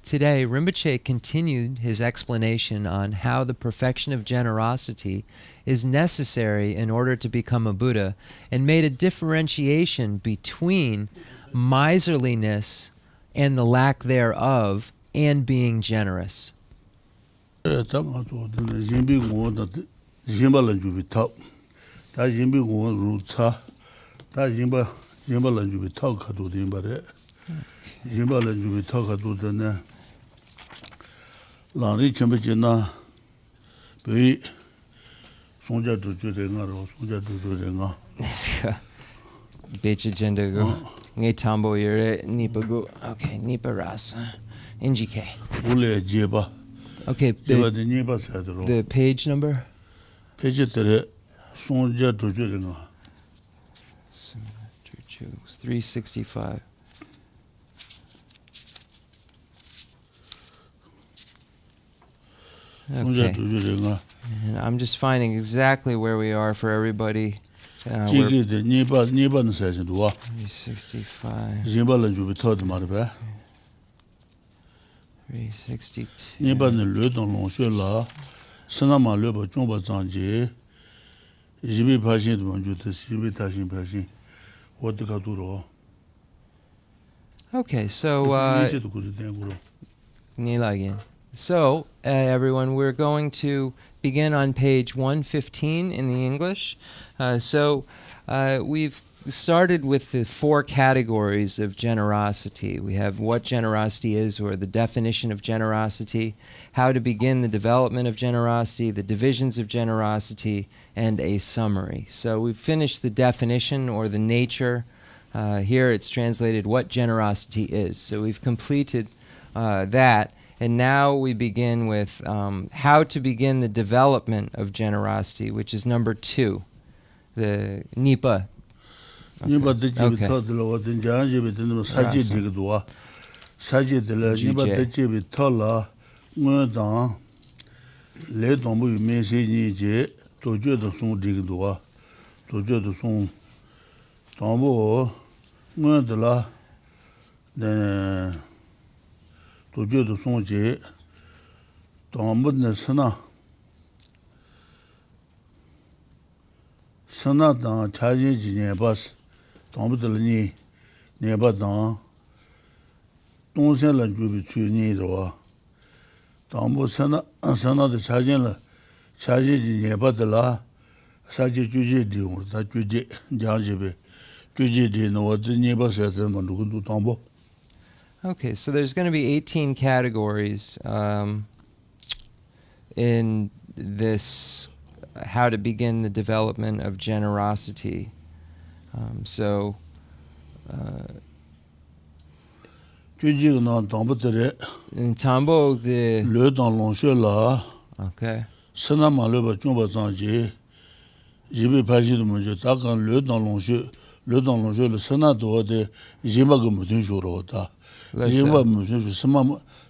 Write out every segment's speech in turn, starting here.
Today, Rinpoche continued his explanation on how the perfection of generosity is necessary in order to become a Buddha, and made a differentiation between miserliness and the lack thereof and being generous. Becha Jendago, Ngay Tambo Yere, Nipago, okay, Nipa Rasa, Injike. Okay, the page number? Page 365. Okay. And I'm just finding exactly where we are for everybody. 365. 362. Okay, so everyone, we're going to begin on page 115 in the English. We've started with the 4 categories of generosity. We have what generosity is, or the definition of generosity, how to begin the development of generosity, the divisions of generosity, and a summary. So we've finished the definition, or the nature. Here it's translated what generosity is. So we've completed that. And now we begin with how to begin the development of generosity, which is number 2, the Nipa. 도저 도 송제 도문의 선나다 차지지네 바스 도무들니 네바다 동생을 주비 주니로 도무 선나다 차지지네 바들라 사지 주지디 우다 주지 자지베 주지디는 어디니 바서도 누구도 도무. Okay, so there's going to be 18 categories in this, how to begin the development of generosity. In Tambo, the... Okay. Jimba musu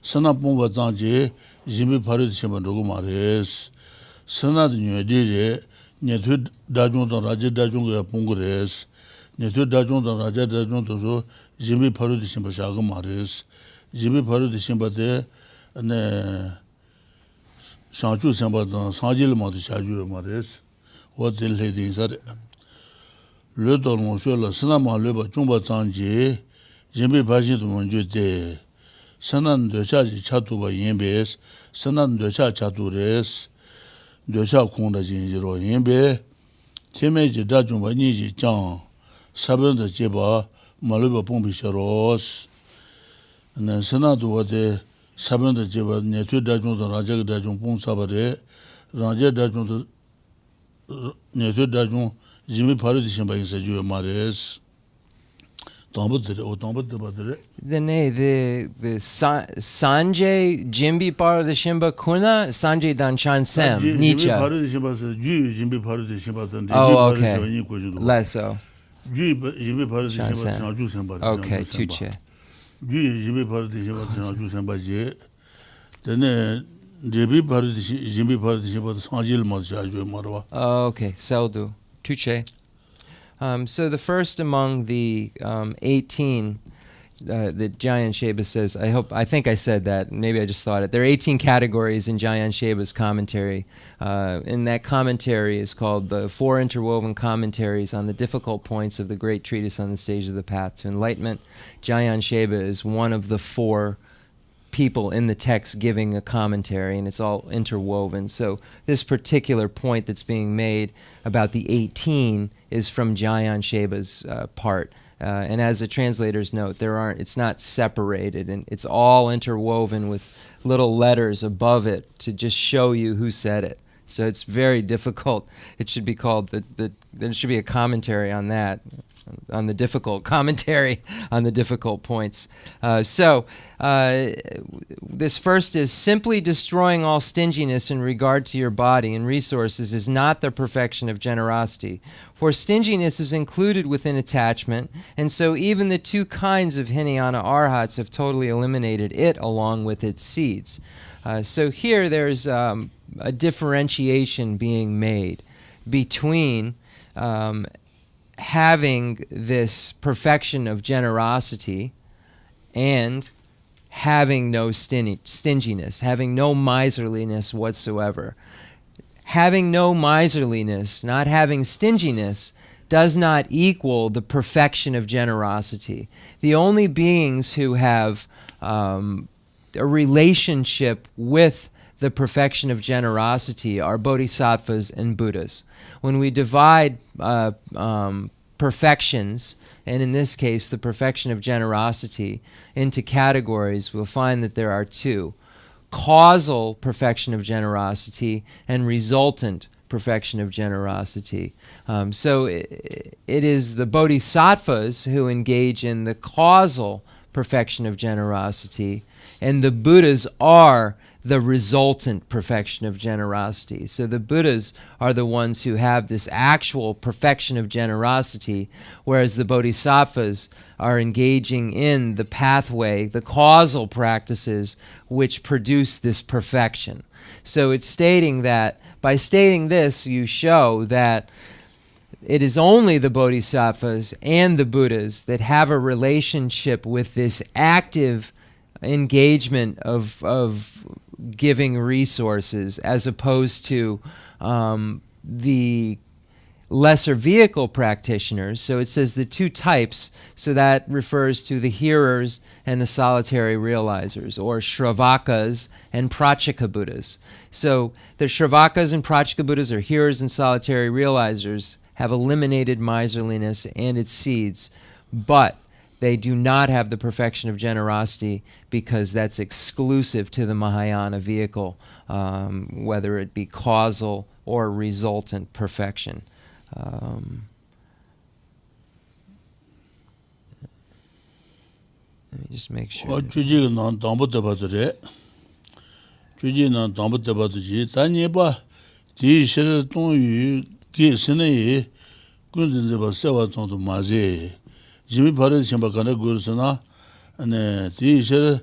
sana pomba zanje jimbi paru chima rogo mares sana de nyede ne thu dajung da raja dajung ya pongres ne thu dajung da raja dajung to jimbi paru chima shaga mares jimbi paru chima de ne shanchu samba da sanjil ma de shaju mares wo de le din sa le don mo la sana ma le ba chungba zanje Jimbi Pashi to Monjute, Sanan de Chaji Chatuba Yembes, Sanan de Chatures, de Chakunda Jinjiro Yembe, Timeji Dajumba Niji Chang, Sabin de Jeba, Maluba Pompisharos, and then Sanadu what the Sabin de Jeba, Netu Dajun, Raja Dajun Pong Sabare, Raja Dajun, Netu Dajun, Jimmy Paradishan by Saju Mares. The Sanjay Jimbi Par the Shimba Kuna, Sanjay Danchan Sem, Nietzsche. Oh, okay. Less so. Okay, Tuche. Okay, Seldu. Tuche. So the first among the 18 that Jayan Sheba says, I think I said that, maybe I just thought it. There are 18 categories in Jayan Sheba's commentary. And that commentary is called the Four Interwoven Commentaries on the Difficult Points of the Great Treatise on the Stage of the Path to Enlightenment. Jayan Sheba is one of the four people in the text giving a commentary, and it's all interwoven. So this particular point that's being made about the 18 is from Jayan Sheba's part. And as the translators note, it's not separated, and it's all interwoven with little letters above it to just show you who said it. So it's very difficult. It should be called there should be a commentary on that, on the difficult commentary on the difficult points. This first is simply destroying all stinginess in regard to your body and resources is not the perfection of generosity. For stinginess is included within attachment, and so even the two kinds of Hinayana arhats have totally eliminated it along with its seeds. So here there's a differentiation being made between having this perfection of generosity and having no stinginess, having no miserliness whatsoever. Having no miserliness, not having stinginess, does not equal the perfection of generosity. The only beings who have a relationship with the perfection of generosity are bodhisattvas and Buddhas. When we divide perfections, and in this case the perfection of generosity, into categories, we'll find that there are two: causal perfection of generosity and resultant perfection of generosity. So it is the bodhisattvas who engage in the causal perfection of generosity, and the Buddhas are the resultant perfection of generosity. So the Buddhas are the ones who have this actual perfection of generosity, whereas the bodhisattvas are engaging in the pathway, the causal practices which produce this perfection. So it's stating that, by stating this, you show that it is only the bodhisattvas and the Buddhas that have a relationship with this active engagement of giving resources, as opposed to the lesser vehicle practitioners. So it says the two types, so that refers to the hearers and the solitary realizers, or Shravakas and Prachika Buddhas. So the Shravakas and Prachika Buddhas, or hearers and solitary realizers, have eliminated miserliness and its seeds, but they do not have the perfection of generosity, because that's exclusive to the Mahayana vehicle, whether it be causal or resultant perfection. Let me just make sure. Jimmy Paris Chimbakana Gursana and Tisha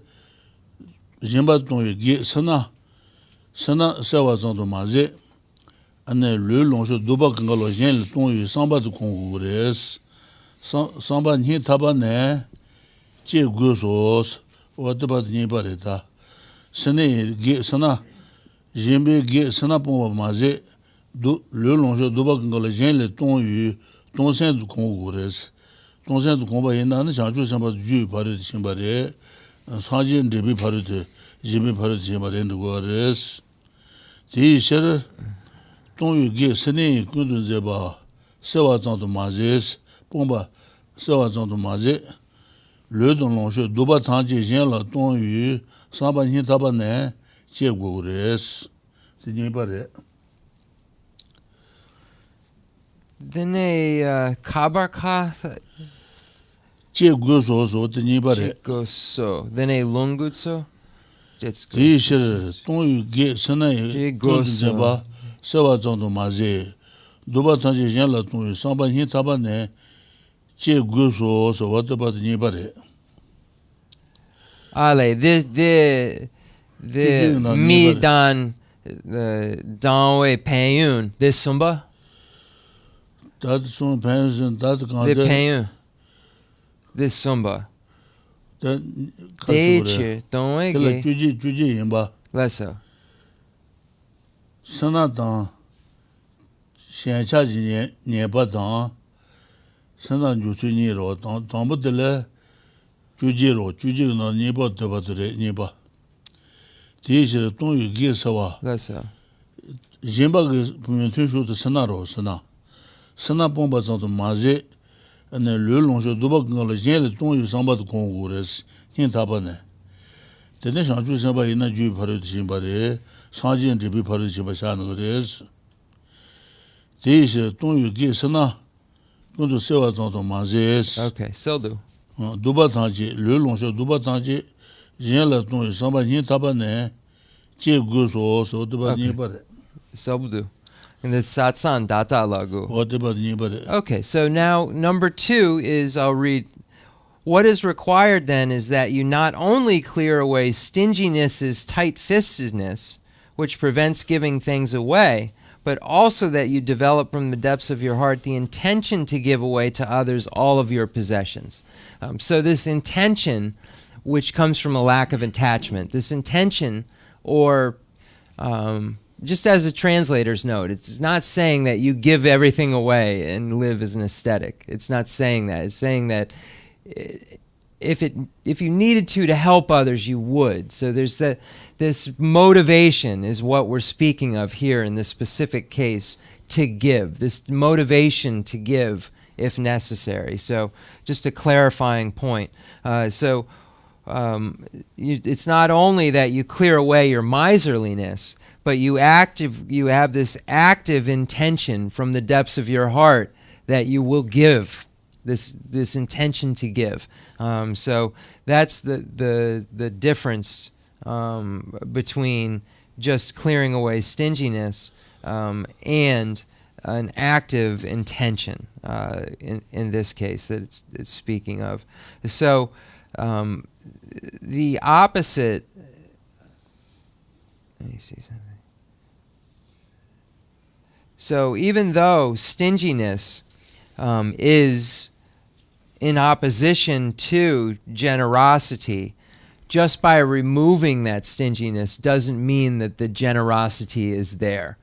Jimbaton Sana Sawazon to Maze and Lulon Dubakangalo Jen Ton Samba to Congres Samba Nitabane Che Gusos, what about Nibareta? Sene Get Sana Jimbe Get Sana Poma Maze Lulon Dubakangalo Jen Ton Ton Saint to Congres. 동생 공부 옛날에 자주 삼바 주 바르 심바레 사진 데비 바르데 지미 바르 심바레는 거레스 디셔 동유게 스네 군든제 봐 세와장도 마제스 뽕바 세와장도 마제 르동롱쇼 도바 탄지 젠라 동유 사바니 타바네 제고레스 디니바레 Dene Kabarka Goso, the Nibare. Goso. Dene Lungutso. Tisha, don't you get Sene Gosaba, Savazon to Maze, Dubatanji Jella to Samba Hitabane, Che Goso, so what about the Nibare? Ale, the Mi Dan Danwe Payun, this Sumba? That's some pension, that the Payun. This Sumba. Deche, don't Kela wait. juji yinba. Lesso. Sana dan shencha ji nyeba dan sana jusu ni ro dan bu dele juji no nyeba deba dure nyeba. Di shi tong yu gi sawa. Lesso. Yinba ge pumen tu shu de sana ro sana. Sana bomba zang de maje ane le long shu duba ngala yen le tong yu samba de kong gu res yin ta ba ne. Tene shang ju samba ina ju paru de shin ba de sang jin de bi paru de shin ba sha no res. Di shi tong yu gi sana gu du sewa zang de maje es. Okay, still do. Duba tang ji le long shu duba tang ji yen le tong yu samba yin ta ba ne. Jie gu so duba ni ba de. Still do. And the satsan data lagu. O duba ni ba de. Okay, so now number 2 is, I'll read, what is required then is that you not only clear away stinginess's tight-fistedness, which prevents giving things away, but also that you develop from the depths of your heart the intention to give away to others all of your possessions. So this intention, which comes from a lack of attachment, this intention, or just as a translator's note, it's not saying that you give everything away and live as an ascetic. It's not saying that. It's saying that if you needed to help others, you would. So there's this motivation is what we're speaking of here in this specific case, to give, this motivation to give if necessary. So just a clarifying point. It's not only that you clear away your miserliness, but you have this active intention from the depths of your heart that you will give, this intention to give. So that's the difference between just clearing away stinginess and an active intention in this case that it's speaking of. So the opposite. Let me see something. So even though stinginess is in opposition to generosity, just by removing that stinginess doesn't mean that the generosity is there.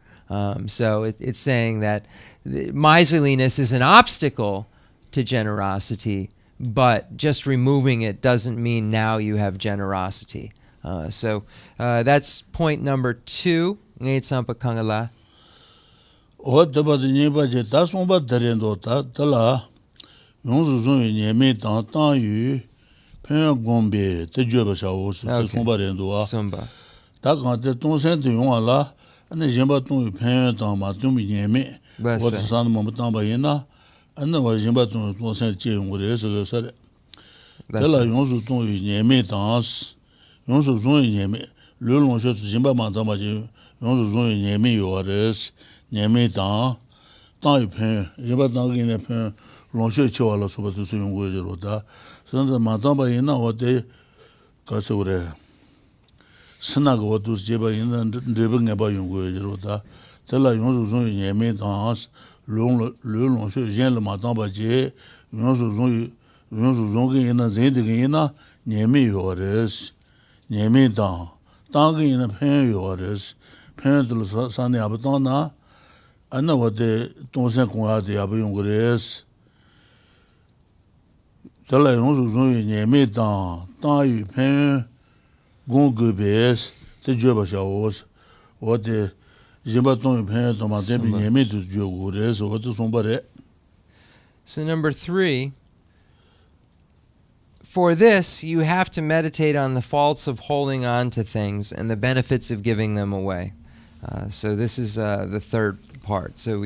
So it's saying that miserliness is an obstacle to generosity, but just removing it doesn't mean now you have generosity. So that's point number 2. Ngay tsampa kangala. O deba de nyeba je ta somba derendo ta tala yongsu zong yu nyeme tang tang yu pen gombe te jeba sha wo su te somba rendo wa Sumba. ta kan te tong sen te yong ala ane jemba tong yu pen tang ma tong bi nyeme wo te san mo tang ba yena ane wa jemba tong sen je yong re se ge sare tala yongsu tong yu nyeme tang yongsu zong yu nyeme le long shu jemba ma tang ba je yongsu zong yu nyeme yo res nyeme tang yu pen jeba tang ge ne pen long shu che wala so ba tu yong go je ro da san de ma tang ba yin na wo de ka se re sna go tu jeba yin na de ba nge ba yong go je ro da de la yong su zong nyeme tang le long shu jen le ma tang ba je yong su zong ge yin na zen de ge yin na nyeme yo res nyeme tang ge yin na pen yo res pen de sa ne ab tang na ana wo de tong sen kong ya de ab yong go res tala yong su zong yu nyeme tang yu pen gong ge bes te jue ba sha wo wo de jimba tong yu pen tong ma de bi nyeme tu jue go res wo de song ba re. So number 3, for this you have to meditate on the faults of holding on to things and the benefits of giving them away. So this is the third part. So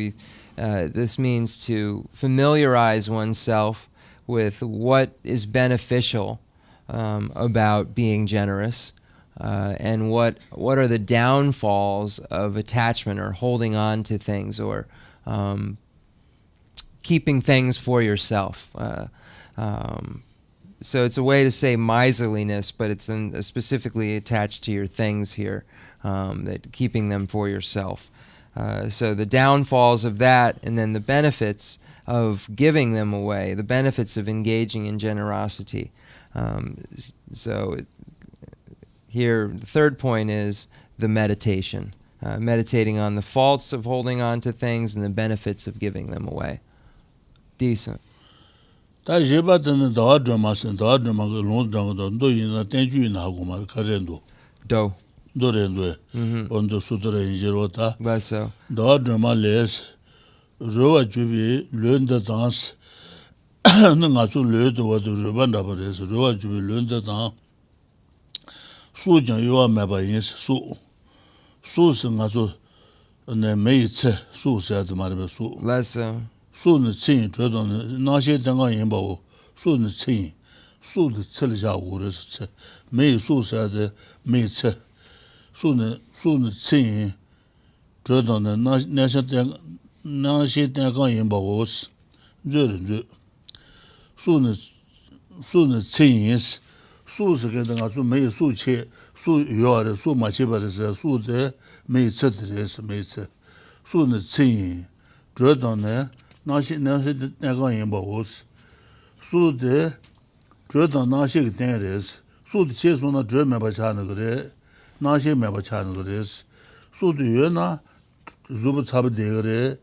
this means to familiarize oneself with what is beneficial about being generous, and what are the downfalls of attachment or holding on to things or keeping things for yourself. So it's a way to say miserliness, but it's specifically attached to your things here, that keeping them for yourself. So the downfalls of that, and then the benefits of giving them away, the benefits of engaging in generosity. Here, the third point is the meditation, meditating on the faults of holding on to things and the benefits of giving them away. Decent. 다 제바드는 더 드라마스 더 드라마가 론장도 도이나 텐주이나 하고 말 카렌도 Do. 도렌도 온도 수도레 인지로다 Lesso. 더 드라마레스 로와 주비 런더 danse 능아수 르도 와도 르반다 버레스 로와 주비 런더 단 수정 요아 메바인스 수승아수 네 메이체 수세도 말베 수 Lesso. 素的亲这种那些等个人包素的亲素的吃了下午的是吃没有素色的没吃素的亲这种的那些等个人包是热素的亲是素是跟那个没有素切素有的素马切巴的是素的没吃的是没吃素的亲这种呢那些那个人不是，说的，这到那些个点的是，说的结束那这没把钱那个的，那些没把钱那个的是，说的原来，如不差不多个的，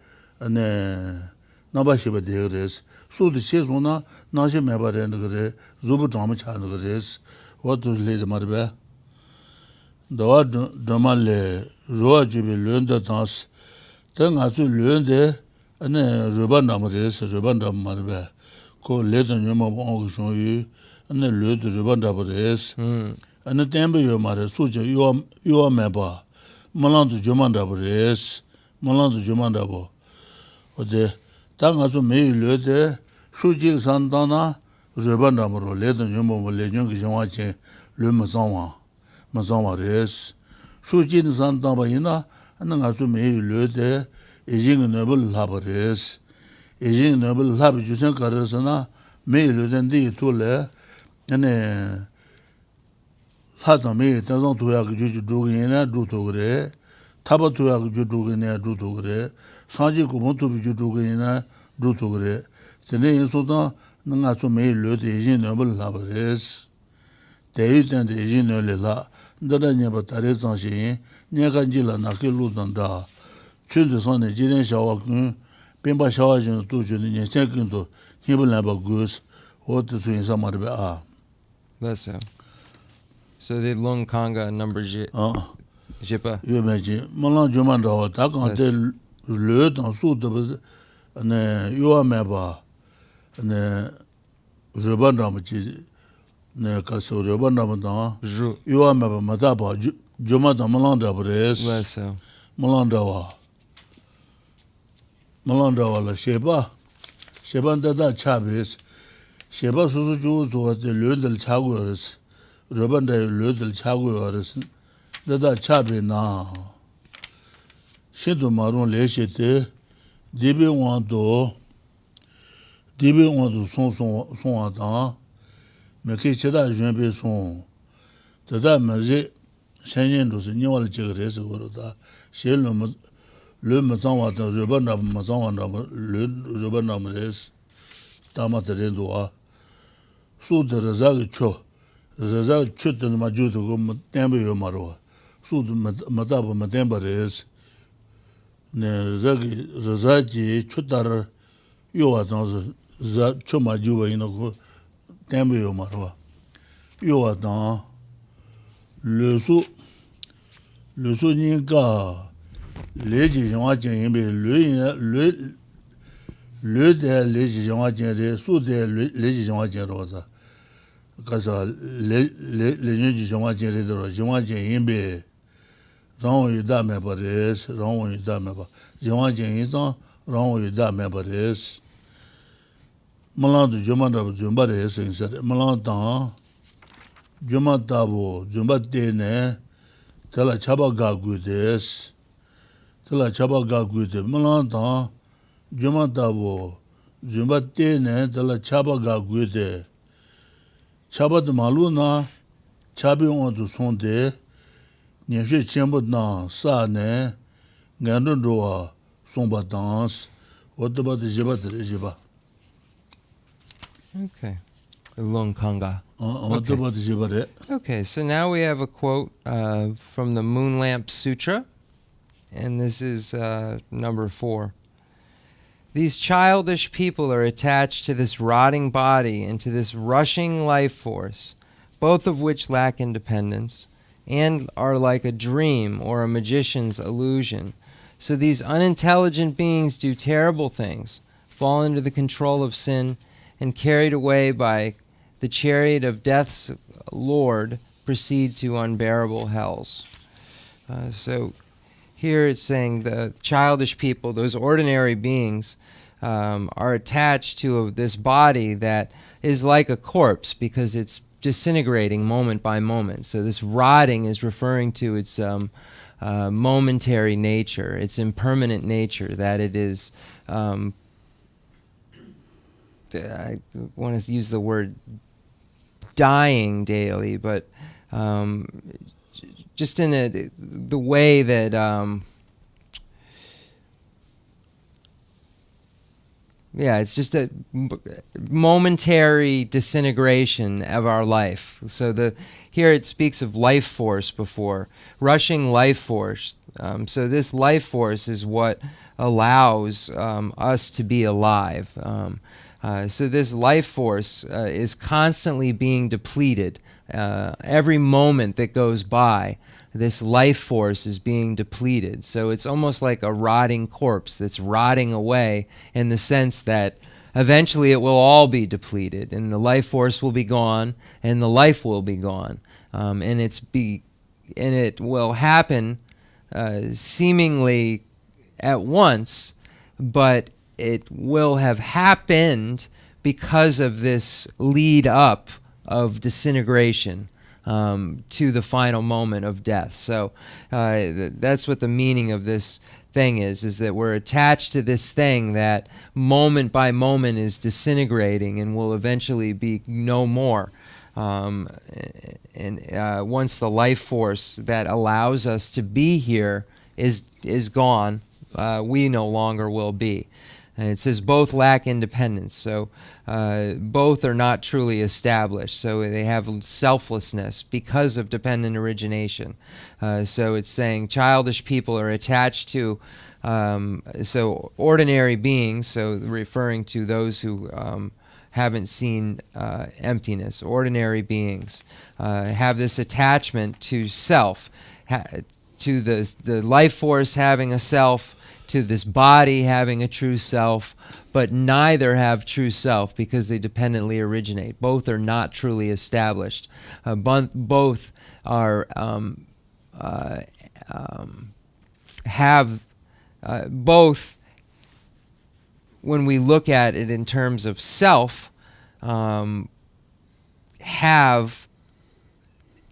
那把些不得个的是，说的结束那些没把的那个的，如不赚不钱那个的是，我都来的嘛的呗，到这么来，如果这边轮的当时，等俺是轮的。rubandamarese rubandamarbe ko ledan yoma bongo shonyu ane ledu rubandamarese ane tembe yomare suje yo meba malandu jomandamarese malandu jomandabo ode tanga so me lede suje sandana rubandamaro ledan yoma lenyong gishwa che le mazanwa res suje sandaba ina ane ngaso me lede Aging noble laboris, aging noble laboration carasana, may ludendi tule, and a Hatame doesn't to have Judugina, Drutogre, Tabatu Judugina, Drutogre, Sanji Kumontu Judugina, Drutogre, the name Soda, Nangaso may lute aging noble laboris. They and the aging noble la, Dada Nebatare Sanshi, Niakanjila Nakiludanda. 去的上呢，今天小娃跟边把小娃子都觉得年轻更多，你不来把故事，我都算上嘛的呗啊。That's so the Lung Kanga number Jipa. 越没劲，马上就蛮着，他刚在热当树的不是，那有没吧？那日本人不记，那个时候日本人不当，有没吧？没咋吧？就嘛当马上着不的是，马上着哇。 Malandrawala Sheba Dada Chabis Sheba Susu to the Ludel Chaguars, Robanda Ludel Chaguars, Dada Chabi na Shidu Maron Leshete, Dibi want to son Adam, Mekicheda Jumbe son, Dada Mazi, Shenyan to the New Algerias, Shelum. Le mazanwa da rubanda mazanwa da le rubanda mres tama terendo su de razag cho de majudo go tembe yo maro su de madaba mademba res ne razagi chodar yo adan za cho majuba ino go tembe yo maro yo adan le su ninga Leji Yongwa Jing be le de Leji Yongwa Jing de su de Leji Yongwa Jing rosa. Kasa le Leji Yongwa Jing de Yongwa Jing be Rang Yu Da Me Bares, Rang Yu Da Me Ba. Yongwa Jing Zang, Rang Yu Da Me Bares. Malang Jumanda Jumba de Sing Malang Tang Jumata Bo, Jumba de Ne, Tela Chaba Gagu des. Tela chaba ga guide malanta juma dabo juma tene tela chaba ga guide chaba de maluna chabi on du sonde nieshe chenbo na sa ne ngandon roa somba dans what about the jiba? Okay. Long Kanga. What about the jiba? Okay, so now we have a quote from the Moon Lamp Sutra, and this is number 4. These childish people are attached to this rotting body and to this rushing life force, both of which lack independence, and are like a dream or a magician's illusion. So these unintelligent beings do terrible things, fall under the control of sin, and carried away by the chariot of death's Lord, proceed to unbearable hells. So here it's saying the childish people, those ordinary beings, are attached to this body that is like a corpse because it's disintegrating moment by moment. So this rotting is referring to its momentary nature, its impermanent nature, that it is, I want to use the word dying daily, but just in the way that, it's just a momentary disintegration of our life. So here it speaks of life force before, rushing life force. So this life force is what allows us to be alive. So this life force is constantly being depleted. Every moment that goes by, this life force is being depleted. So it's almost like a rotting corpse that's rotting away in the sense that eventually it will all be depleted and the life force will be gone and the life will be gone. And it will happen seemingly at once, but it will have happened because of this lead up of disintegration to the final moment of death. So that's what the meaning of this thing is that we're attached to this thing that moment by moment is disintegrating and will eventually be no more. And once the life force that allows us to be here is gone, we no longer will be. And it says both lack independence, so both are not truly established. So they have selflessness because of dependent origination. So it's saying childish people are attached to, so ordinary beings, so referring to those who haven't seen emptiness, ordinary beings, have this attachment to self, to the life force having a self, to this body having a true self, but neither have true self because they dependently originate. Both are not truly established. Both are both, when we look at it in terms of self, have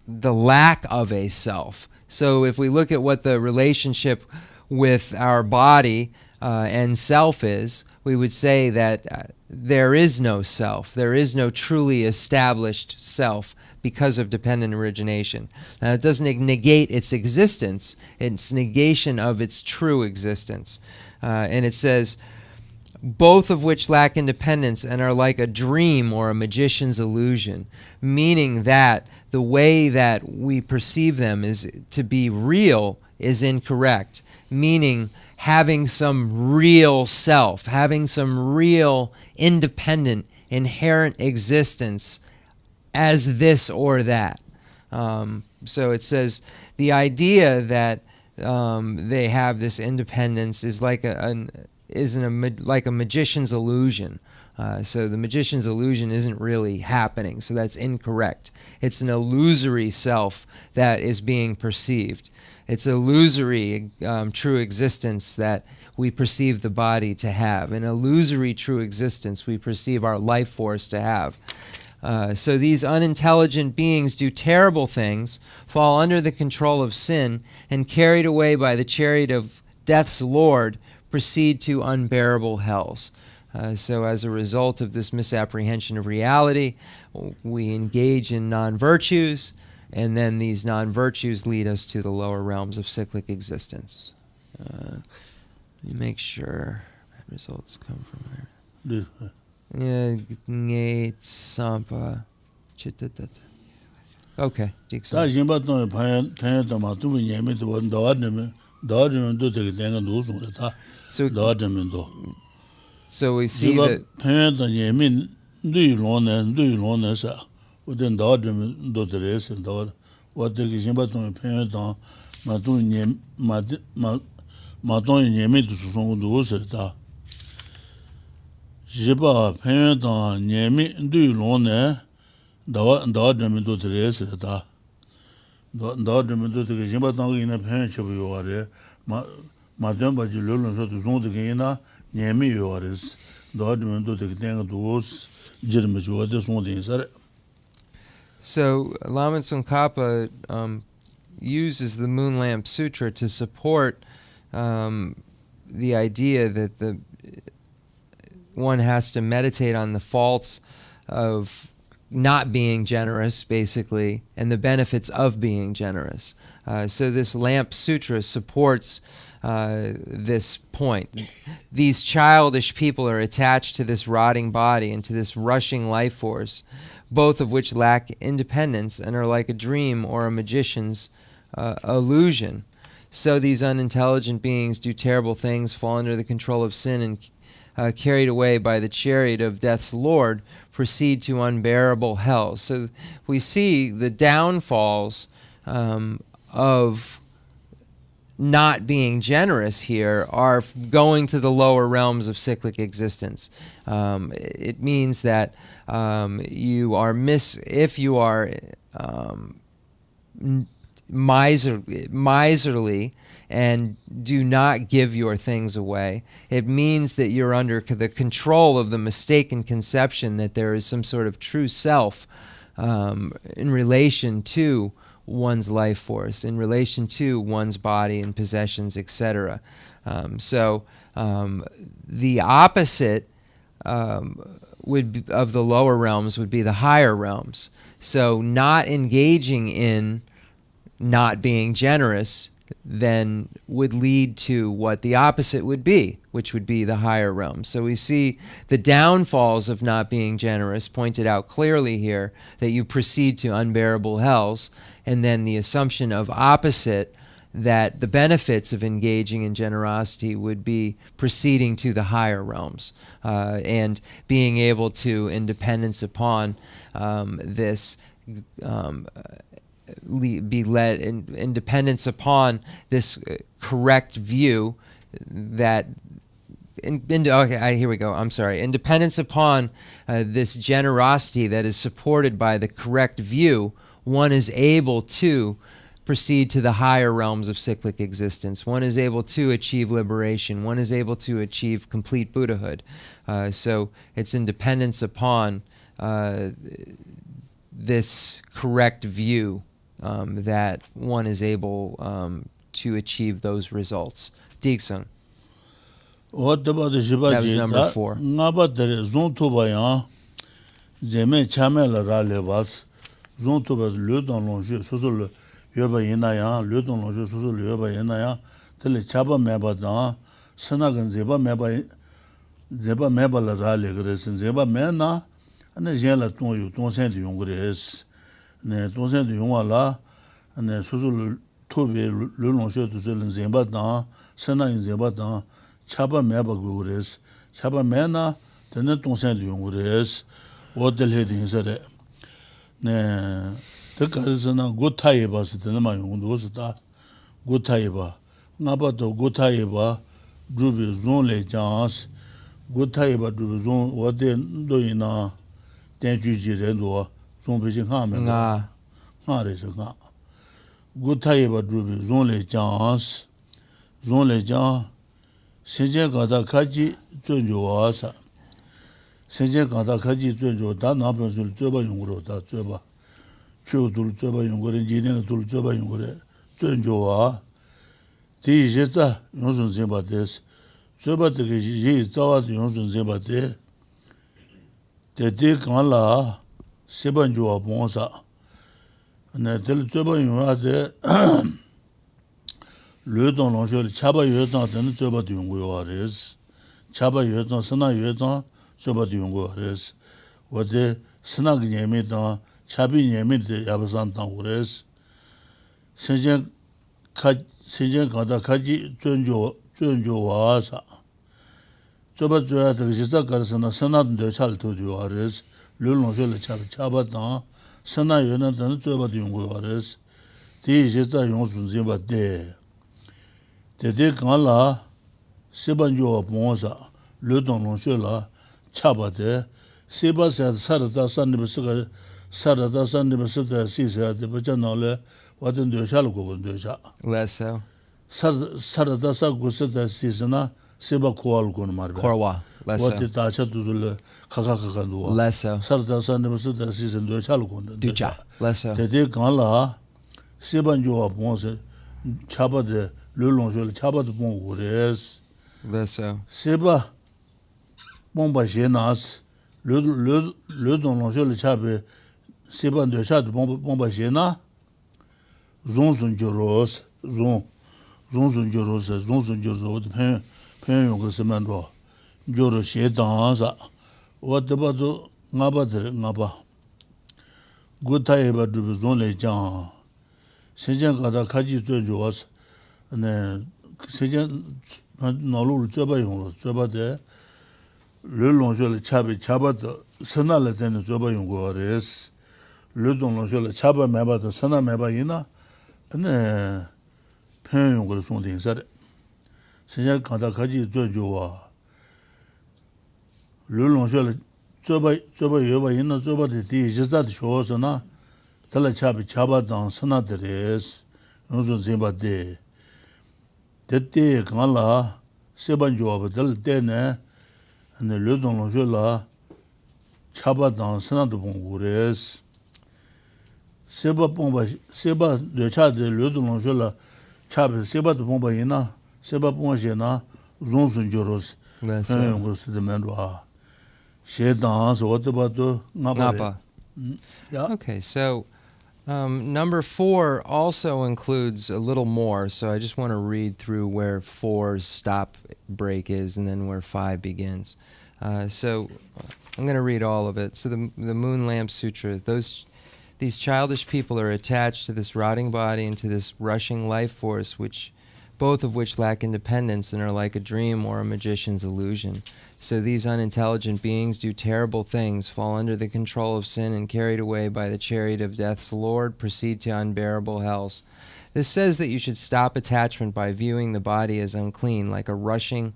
the lack of a self. So if we look at what the relationship with our body and self is, we would say that there is no self. There is no truly established self because of dependent origination. Now, it doesn't negate its existence. It's negation of its true existence. And it says, both of which lack independence and are like a dream or a magician's illusion, meaning that the way that we perceive them is to be real is incorrect, meaning having some real self, having some real independent, inherent existence as this or that. So it says the idea that they have this independence is like like a magician's illusion. So the magician's illusion isn't really happening, so that's incorrect. It's an illusory self that is being perceived. It's illusory true existence that we perceive the body to have. An illusory true existence we perceive our life force to have. So these unintelligent beings do terrible things, fall under the control of sin, and carried away by the chariot of death's Lord, proceed to unbearable hells. So as a result of this misapprehension of reality, we engage in non-virtues, and then these non-virtues lead us to the lower realms of cyclic existence. Let me make sure results come from higher. This, Yeah, nge sampa chittata. Okay, 다 Dikson. 진바도 파야도 또 예매도 다와르면 되게 되는 노송다. So we see that 파야도 예민 누이로네서 우든 다와르면 도드레스 다 어떻게 진바도 파야도 마도 예매도 소송도 오서다. 지바 파야도 예민 누이로네 다와르면 도드레스다. 다와르면 되게 진바도 이나 파야셔부 요아래 마담 바지 롤론서도 zon데게나 예미 요아레스 다와르면 되게 되는 도스 지르면서 손데서. So Lama Tsongkhapa uses the Moon Lamp Sutra to support the idea that one has to meditate on the faults of not being generous, basically, and the benefits of being generous. So this Lamp Sutra supports this point. These childish people are attached to this rotting body and to this rushing life force, both of which lack independence and are like a dream or a magician's illusion. So these unintelligent beings do terrible things, fall under the control of sin, and carried away by the chariot of death's lord, proceed to unbearable hell. So we see the downfalls of not being generous here are going to the lower realms of cyclic existence. It means that you are if you are miserly and do not give your things away, it means that you're under the control of the mistaken conception that there is some sort of true self in relation to one's life force, in relation to one's body and possessions, etc. So the opposite of the lower realms would be the higher realms. So not engaging in not being generous then would lead to what the opposite would be, which would be the higher realms. So we see the downfalls of not being generous pointed out clearly here, that you proceed to unbearable hells, and then the assumption of opposite, that the benefits of engaging in generosity would be proceeding to the higher realms and being able to independence upon this be led in dependence upon this correct view that here we go. I'm sorry. In dependence upon this generosity that is supported by the correct view, one is able to proceed to the higher realms of cyclic existence. One is able to achieve liberation. One is able to achieve complete Buddhahood. So it's in dependence upon this correct view that one is able to achieve those results. Diksung. What about the That was number 4. Nabatere Zontobaya Zeme Chamela Ralevas Zontobas Ludon Longe Susul Yoba Yenaya, Ludon Longe Susul Yoba Yenaya, Tele Chaba Mebada, Sanagan Zeba Mebala Ralegres and Zeba Mena, and the Jela Ton Ton Saint Yungres. Ne Ton de Yungala, and the Susul Tobe Lulonche to Zell and Zembatan, Sana in Zembatan, Chaba Meba Gures, Chaba Mena, the Neton Saint Yungres, what the lady said. Ne the Karizana good Taiba, Sitanama Yungosata, good Taiba, Nabato good Taiba, Drubi Zonle Jans, good Taiba Drubizon, what they do in a Tenjuji Rendo. Zombie Hammer, Harris, good Taiba Drubi, Zonle Jans, Zonle Jan, Senjagata Kaji, Junjo Asa, Senjagata Kaji, Junjo, Danapos, Juba Yungro, Juba, Chutul, Juba Yungor, Engineer, Juba Yungore, Junjoa, Tijeta, Yonson Zimbades, Juba the G, Zawa, Yonson Zimbade, the Dick Mala. Sebanjua Bonsa, and I tell Juba you are there. Ludon Longe, Chaba Yutan, and Juba Dunguares, chaba yuezang, sana yuezang, choba di yungu res. Wade sana ki nyemi tang, chabi nyemi de yabasan tang res. Sentient kata kaji zunjo waasa. Choba zoya de jisa karasana sana de chal to di res. Lulong shole chaba tang, sana yuezang tang choba di yungu res. Di jisa yung sun zimba de. Tete kan la seban jo bonsa le don long che la chaba de seba sa sarata sanni bsga sarata sanni bsda si sa de bjana le waden de shal go de sha Less so. sarata sa go sa si sana seba koal gon mar ba Korwa. Less what so. ta cha du le kaka kaka do Less so. sarata sanni bsda si san de shal gon de Ducha. Less so. Tete kan la seban jo bonsa chaba de le long che chaba de bon res. Less so. Seba bomba jenas le don longe le chabe seba de chat bomba jena zon joros zon joros pen yong seman do joro she dan sa what about ngaba good tai ba du zon le jang sejen ga da kaji zon jowas ne sejen 나로 잡아용 잡아대 르롱쇼를 잡아도 선날에 되는 잡아용 거레스 르동롱쇼를 잡아 매바도 선날 매바이나 네 편용 걸 송딩사래 신장 가다 가지 줘줘와 르롱쇼를 잡아 여바 있나 잡아도 뒤지다도 쇼서나 달라 잡아도 선나들레스 요즘 제바데 Tete kanla seban joab dal tene ne le don lo jola chaba dans sana de bongures seba de cha de le don lo jola chaba seba de bomba ina seba pongena zon joros Less so. ngos de menwa she dans what about ngapa yeah. Okay, so number 4 also includes a little more, so I just want to read through where 4's stop break is and then where 5 begins. So I'm going to read all of it. So the Moon Lamp Sutra, these childish people are attached to this rotting body and to this rushing life force, both of which lack independence and are like a dream or a magician's illusion. So these unintelligent beings do terrible things, fall under the control of sin, and carried away by the chariot of death's Lord, proceed to unbearable hells. This says that you should stop attachment by viewing the body as unclean, like a rushing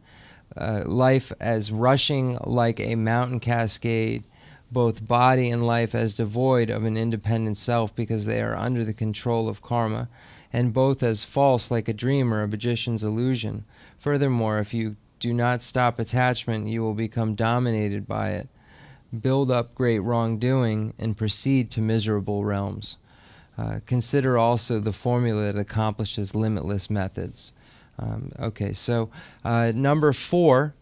life as rushing like a mountain cascade, both body and life as devoid of an independent self because they are under the control of karma, and both as false like a dream or a magician's illusion. Furthermore, if you do not stop attachment, you will become dominated by it, build up great wrongdoing, and proceed to miserable realms. Consider also the formula that accomplishes limitless methods. Okay, so number 4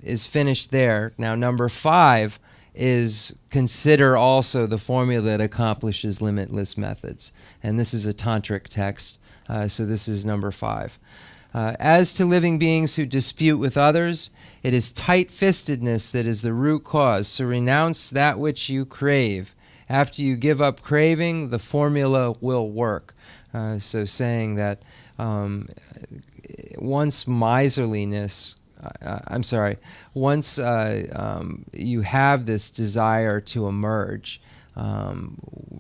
is finished there. Now number 5 is consider also the formula that accomplishes limitless methods. And this is a tantric text, so this is number 5. As to living beings who dispute with others, it is tight-fistedness that is the root cause, so renounce that which you crave. After you give up craving, the formula will work. So saying that once miserliness, once you have this desire to emerge,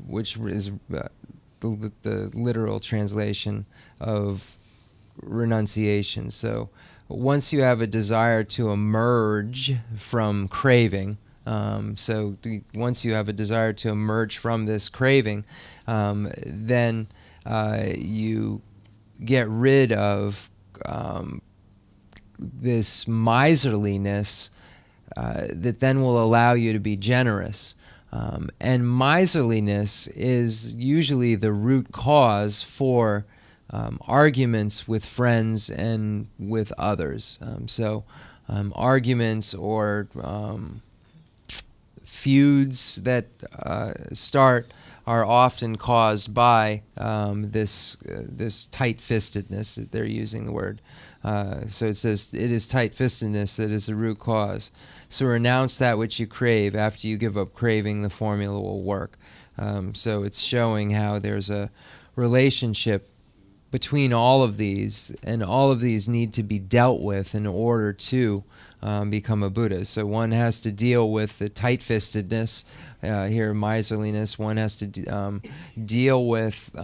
which is the literal translation of renunciation. So once you have a desire to emerge from craving, once you have a desire to emerge from this craving, then you get rid of this miserliness that then will allow you to be generous. And miserliness is usually the root cause for arguments with friends and with others. Arguments or feuds that start are often caused by this tight-fistedness. They're using the word. So it says, it is tight-fistedness that is the root cause. So renounce that which you crave. After you give up craving, the formula will work. So it's showing how there's a relationship between all of these, and all of these need to be dealt with in order to become a Buddha. So one has to deal with the tight-fistedness, here miserliness. One has to deal with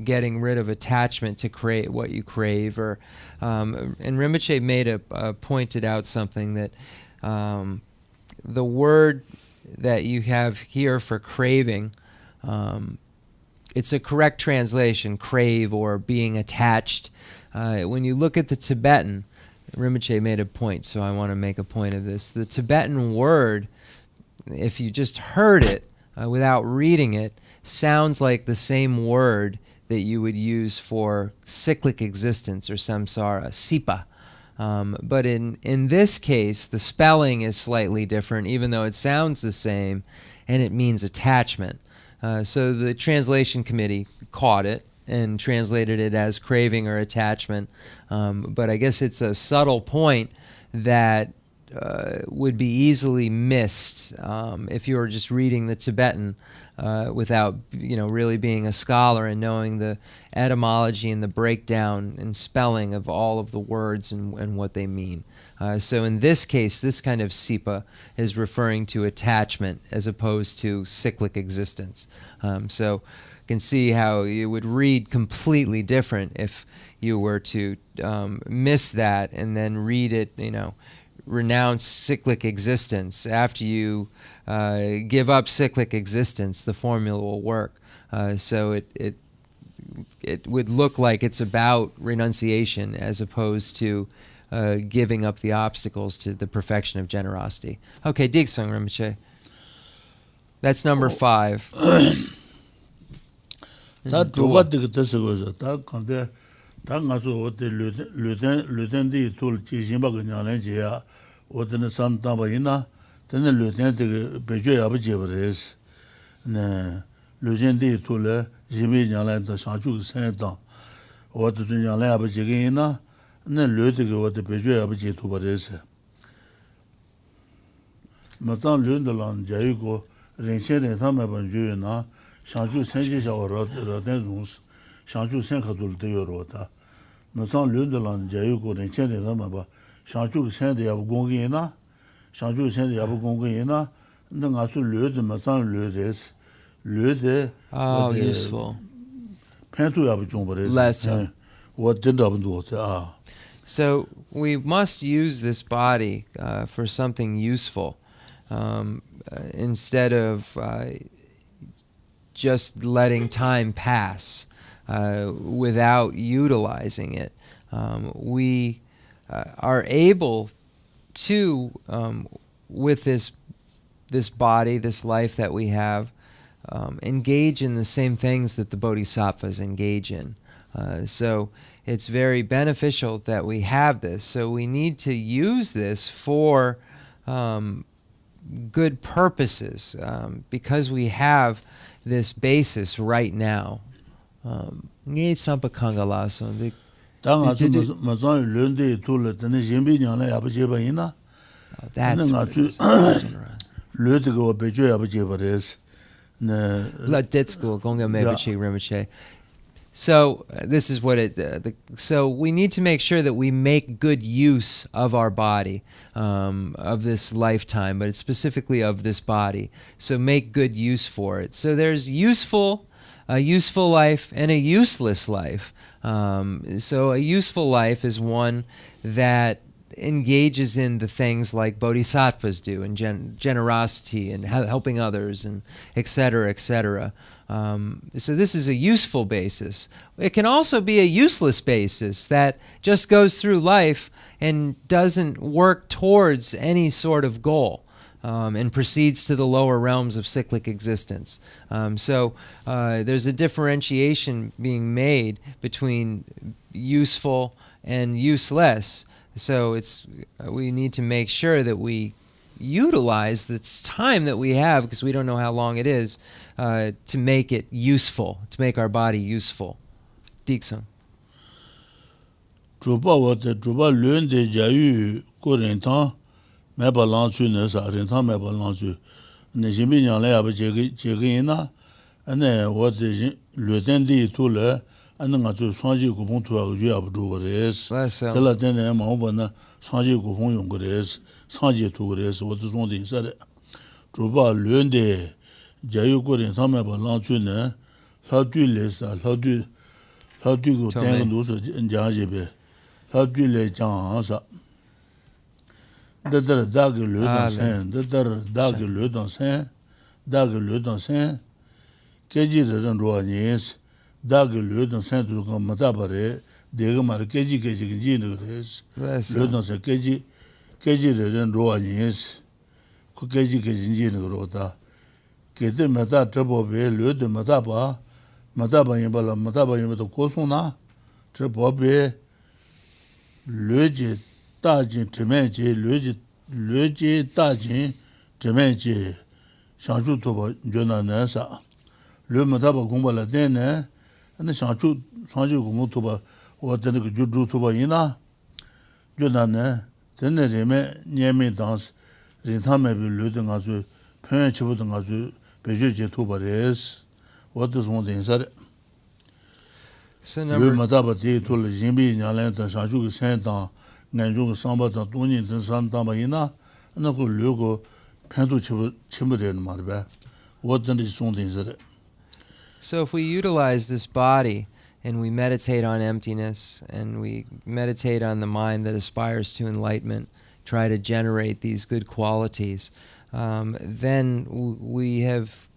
getting rid of attachment to create what you crave. And Rinpoche pointed out something that the word that you have here for craving, it's a correct translation, crave or being attached. When you look at the Tibetan, Rinpoche made a point, so I want to make a point of this. The Tibetan word, if you just heard it without reading it, sounds like the same word that you would use for cyclic existence or samsara, sipa. But in this case, the spelling is slightly different, even though it sounds the same, and it means attachment. So the translation committee caught it and translated it as craving or attachment. But I guess it's a subtle point that would be easily missed if you were just reading the Tibetan without really being a scholar and knowing the etymology and the breakdown and spelling of all of the words and what they mean. So in this case, this kind of sipa is referring to attachment as opposed to cyclic existence. So you can see how it would read completely different if you were to miss that and then read it, renounce cyclic existence. After you give up cyclic existence, the formula will work. So it would look like it's about renunciation as opposed to giving up the obstacles to the perfection of generosity. Okay, Digsung Rinpoche. That's number 5. That what the Tessagosa, that conte, Tangaso, what the Lieutenant tool Chishimbaganjia, what in the San Tabaina, then the Lieutenant Bejoy Abajevares, Lieutenant tool, Jimmy Yalan, the Shanchu Santa, what the Yalan Abajagina, and then Lieutenant what the Bejoy Abajet to Bares. Matan Lundalan, Jaigo, Renchen and Tamabanjuina. Shanchu Senji Ratenzus, Shanchu Senkatul Deorota. Masan Lundalan Jayuko and Chen Ramaba, Shanchu Sendi Abgongina, Shanchu Sendi Abgongina, Nangasu Lud, Masan Ludes, Lude. Oh, useful. Pentu Abjumbares. Lesson. What did Abdu? So we must use this body for something useful instead of just letting time pass without utilizing it. We are able to, with this body, this life that we have, engage in the same things that the bodhisattvas engage in. So it's very beneficial that we have this. So we need to use this for good purposes because we have this basis right now. That's So this is what it. So we need to make sure that we make good use of our body, of this lifetime, but it's specifically of this body. So make good use for it. So there's a useful life and a useless life. So a useful life is one that engages in the things like bodhisattvas do, and generosity and helping others, and et cetera, et cetera. So this is a useful basis. It can also be a useless basis that just goes through life and doesn't work towards any sort of goal, and proceeds to the lower realms of cyclic existence. So there's a differentiation being made between useful and useless. So we need to make sure that we utilize this time that we have, because we don't know how long it is, to make it useful, to make our body useful. Diksun. Drupa wate, drupa luen de jayu ko rintan, meba lanchu ne sa, rintan meba lanchu. Ne jimbi nyang le yaba jegi ina, ane wate luen de tu le, ane nga zu sanji kupong tuwa ku juya bu drupa res. Tela tene maungpa na sanji kupong yung res, sanji tu res, wate zon de insa de. Drupa luen de jayu ko rintan meba lanchu ne, la du le sa, la du ko tenga du sa jang jebe. How do you sa? Dadar dag le dans sen, dadar dag le dans sen, dag le dans sen. Keji de ren ro anyes, dag le dans sen tu ko mata bare, de mar keji ji ne res. Le dans sen keji de ren ro anyes. Ko keji ji ne ro ta. Kete mata trabo be le de mata ba yin ba la mata ba yin to ko so na. Trabo be le je da jin zhen je le je da jin zhen je shang shu to ba jo na na sa le ma da ba gong ba la den ne na shang shu gong mo to ba wo de ge ju ju to ba yin na jo na ne den ne re me nie me dans rin ta me bi le de nga zu pen chi bu de nga zu be je je to ba res wo de zong de sa. So le mataba de to le jimbi nyalen ta shanju ge sen ta nganju ge samba ta toni de san ta ba ina na ko le go pendu chimbu de ma ba wo de song de zere. So if we utilize this body and we meditate on emptiness and we meditate on the mind that aspires to enlightenment, try to generate these good qualities, then we have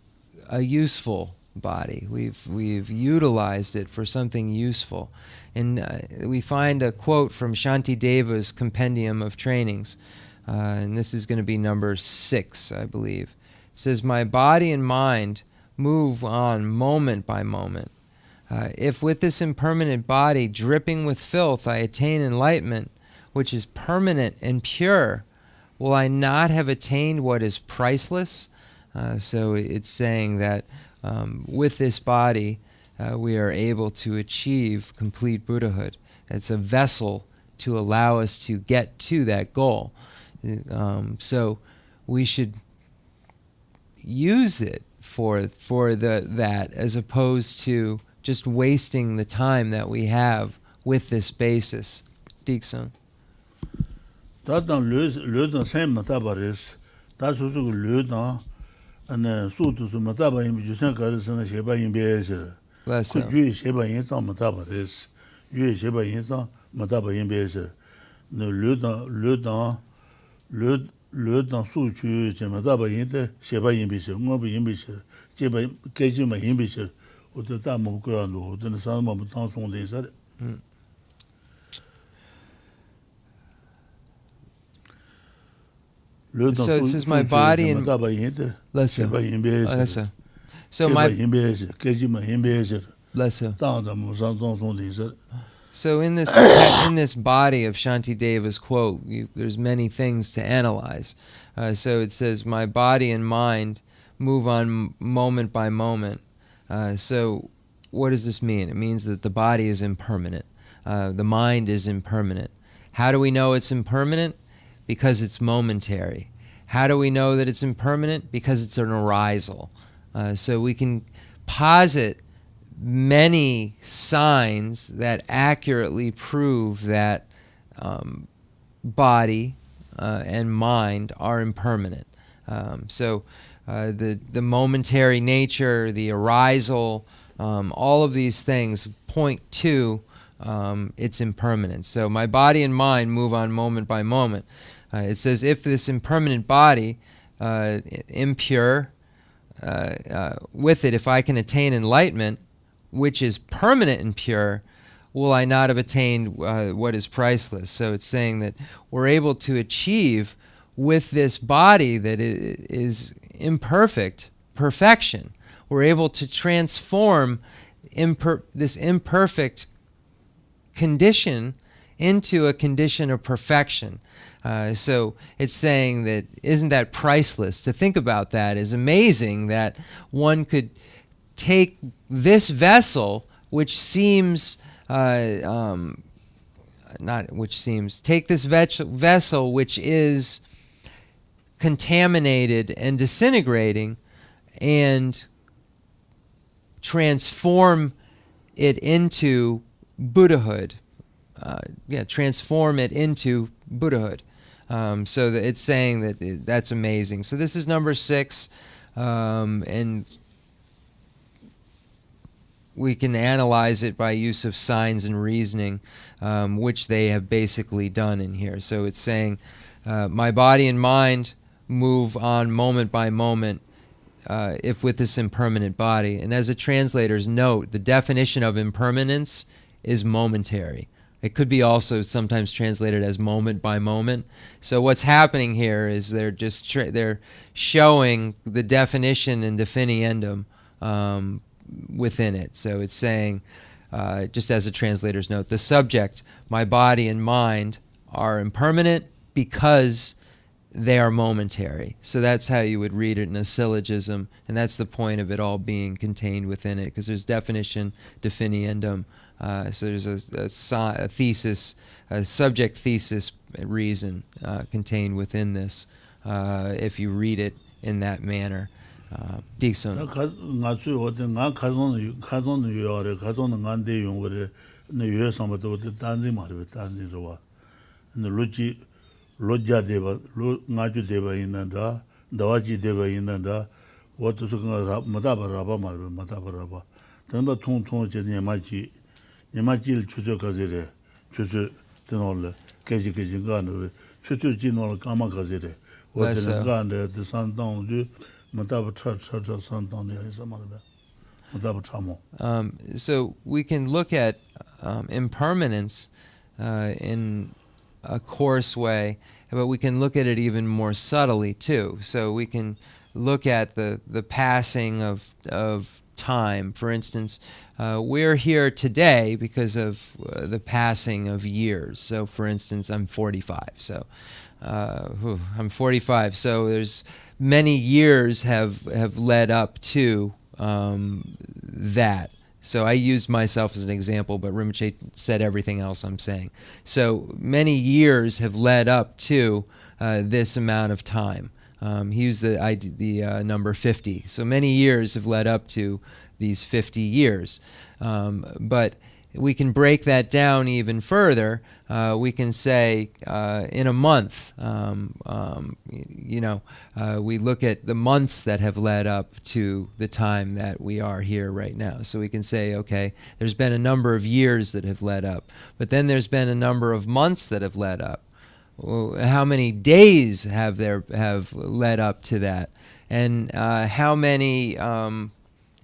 a useful body. We've utilized it for something useful. And we find a quote from Shantideva's Compendium of Trainings, and this is going to be number 6, I believe. It says, "My body and mind move on moment by moment. If with this impermanent body dripping with filth I attain enlightenment, which is permanent and pure, will I not have attained what is priceless?" So it's saying that with this body, we are able to achieve complete Buddhahood. It's a vessel to allow us to get to that goal. So we should use it for that, as opposed to just wasting the time that we have with this basis. Diksun. Tatang le dan sen mata bares, ta su su le dan ane su tu su mata ba yin ju sen ka re sen she ba yin be she. Ku ju she ba yin zang mata bares. Ju she ba yin zang mata ba yin be she. Ne le dan su ju je mata ba yin de she ba yin be she, ngo ba yin be she. Je ba ke ji ma yin be she. O de da mo ko an do, de san ma tang song de sa. So it says my body and so so in this body of Shantideva's quote, there's many things to analyze. So it says my body and mind move on moment by moment. So what does this mean? It means that the body is impermanent. The mind is impermanent. How do we know it's impermanent? Because it's momentary. How do we know that it's impermanent? Because it's an arisal. So we can posit many signs that accurately prove that body and mind are impermanent. So the momentary nature, the arisal, all of these things point to its impermanence. So my body and mind move on moment by moment. It says, if this impermanent body, impure, with it, if I can attain enlightenment, which is permanent and pure, will I not have attained what is priceless? So it's saying that we're able to achieve with this body that is imperfect, perfection. We're able to transform this imperfect condition into a condition of perfection. So it's saying that, isn't that priceless? To think about that is amazing, that one could take this vessel, which seems, take this vessel which is contaminated and disintegrating, and transform it into Buddhahood. Transform it into Buddhahood. So that it's saying that that's amazing. So this is number 6, and we can analyze it by use of signs and reasoning, which they have basically done in here. So it's saying, my body and mind move on moment by moment, if with this impermanent body. And as a translator's note, the definition of impermanence is momentary. It could be also sometimes translated as moment by moment. So what's happening here is they're just they're showing the definition and definiendum within it. So it's saying, just as a translator's note, the subject, my body and mind, are impermanent because they are momentary. So that's how you would read it in a syllogism, and that's the point of it all being contained within it, because there's definition, definiendum. So there's a thesis, a subject thesis reason contained within this, if you read it in that manner. Dixon. Nyamachil chucho kazire, chucho tenole, keji gano, chucho jinol kama kazire. What the ganda, the santan du, mataba cha santan yasamada, mataba chamo. So we can look at impermanence in a coarse way, but we can look at it even more subtly too. So we can look at the passing of time. For instance, we're here today because of the passing of years. So, for instance, I'm 45. So, I'm 45. So, there's many years have led up to that. So, I used myself as an example, but Rinpoche said everything else I'm saying. So, many years have led up to this amount of time. He used the number 50. So many years have led up to these 50 years. But we can break that down even further. We can say in a month, we look at the months that have led up to the time that we are here right now. So we can say, okay, there's been a number of years that have led up, but then there's been a number of months that have led up. How many days have led up to that, and how many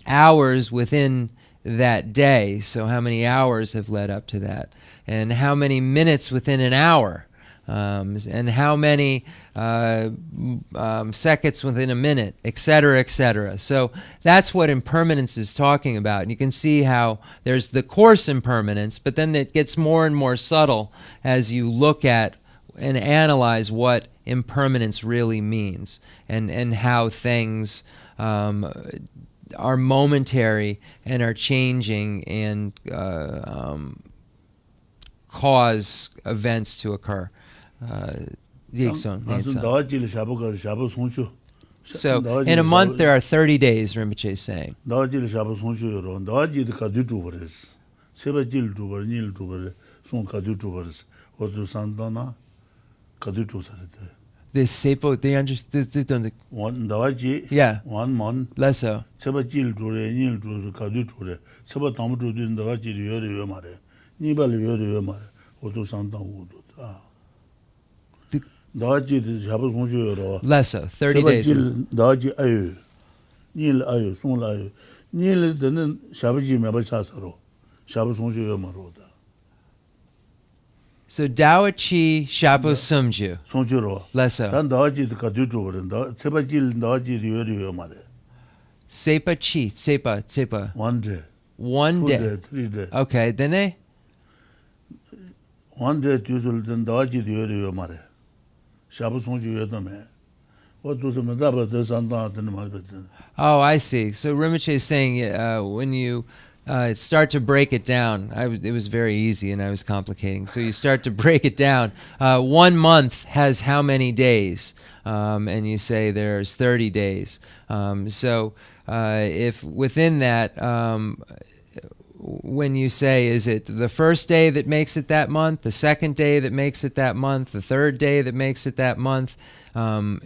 hours within that day? So how many hours have led up to that, and how many minutes within an hour, and how many seconds within a minute, etc., etc. So that's what impermanence is talking about. And you can see how there's the coarse impermanence, but then it gets more and more subtle as you look at and analyze what impermanence really means, and how things are momentary and are changing and cause events to occur. So in a month there are 30 days, Rinpoche is saying. The sepo, they understand. One dawaji, Yeah. 1 month. Less so. Seba jil ture, nil ture, kadu ture. Seba tamu ture, dawaji yore yomare. Nibal yore yomare. Oto santan udo. Dawaji shabu sonju yoro. Less so. 30 days. Seba jil dawaji ayo. Nil ayo, son ayo. Nil denen shabu ji meba chasaro. Shabu sonju yomaro da. So Dawachi Shapo Sumju. Sonjuro. Lesso. Dan dawaji kadu ture. Seba jil dawaji yore yomare. Sepa chi, sepa. 1 day. 1 2 day. days, 3 days. Okay, then 원제 뒤술든 다지 되어요 말에. 샤부 송주여도 매. 어두서 마다바더 산다는 말거든. Oh, I see. So Rinpoche is saying when you start to break it down, it was very easy and I was complicating. So you start to break it down. 1 month has how many days? And you say there's 30 days. So if within that, when you say, is it the first day that makes it that month, the second day that makes it that month, the third day that makes it that month? I'm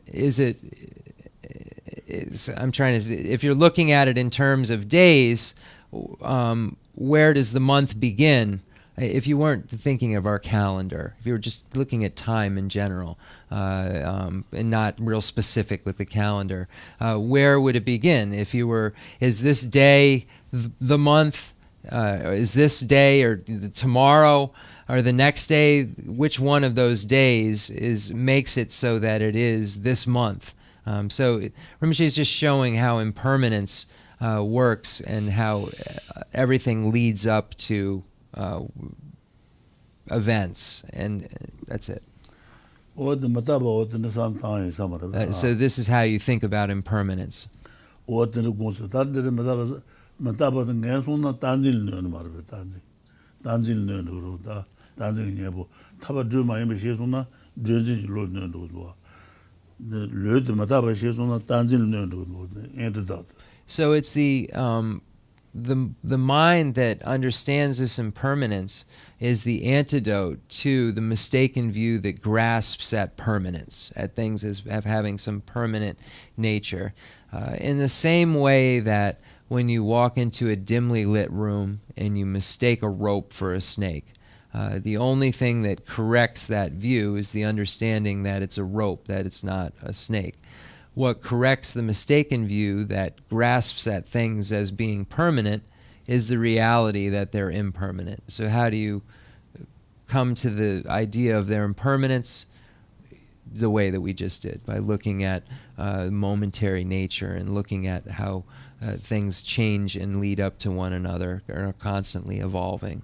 trying to, if you're looking at it in terms of days, where does the month begin? If you weren't thinking of our calendar, if you were just looking at time in general, and not real specific with the calendar, where would it begin? If you were, is this day the month? Is this day or tomorrow or the next day? Which one of those days makes it so that it is this month? So Rinpoche is just showing how impermanence works and how everything leads up to events, and that's it. So this is how you think about impermanence. So it's the mind that understands this impermanence is the antidote to the mistaken view that grasps at permanence, at things as having some permanent nature. In the same way that when you walk into a dimly lit room and you mistake a rope for a snake, the only thing that corrects that view is the understanding that it's a rope, that it's not a snake. What corrects the mistaken view that grasps at things as being permanent is the reality that they're impermanent. So how do you come to the idea of their impermanence? The way that we just did, by looking at momentary nature and looking at how things change and lead up to one another, are constantly evolving.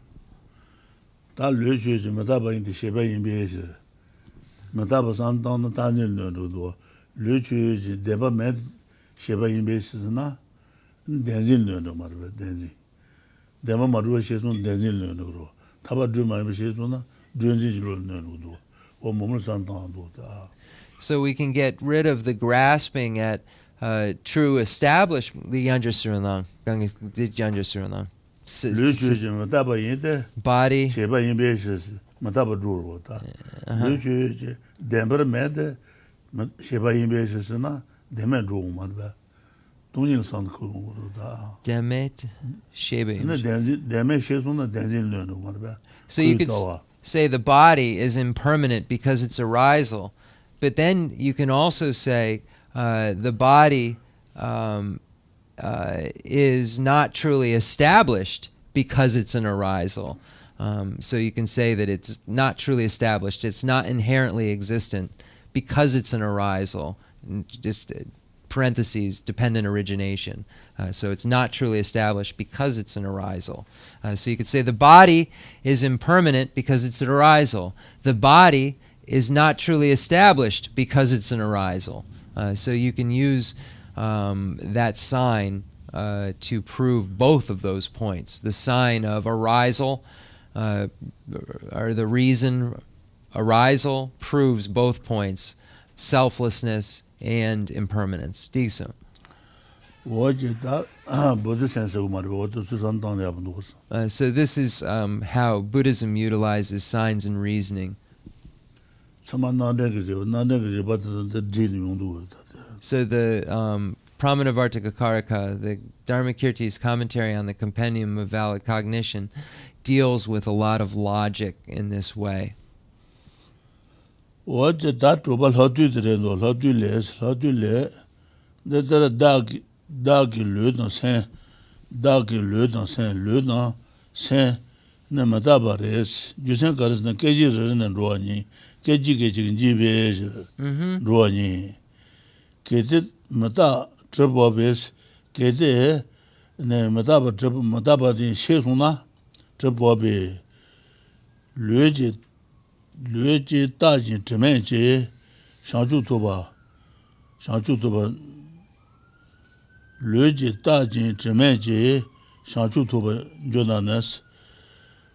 So we can get rid of the grasping at true establishment. Body. Demet So you could say the body is impermanent because it's arisal, but then you can also say the body is not truly established because it's an arisal. So you can say that it's not truly established, it's not inherently existent because it's an arisal, just parentheses, dependent origination. So it's not truly established because it's an arisal. So you could say the body is impermanent because it's an arisal. The body is not truly established because it's an arisal. So you can use that sign to prove both of those points. The sign of arisal, or the reason arisal, proves both points, selflessness and impermanence. Decent. So this is how Buddhism utilizes signs and reasoning. So the Pramanavartikakarika, the Dharmakirti's commentary on the Compendium of Valid Cognition, deals with a lot of logic in this way. lue ji da jin zhen ji shang ju tu ba lue ji da jin zhen ji shang ju tu ba jo na nes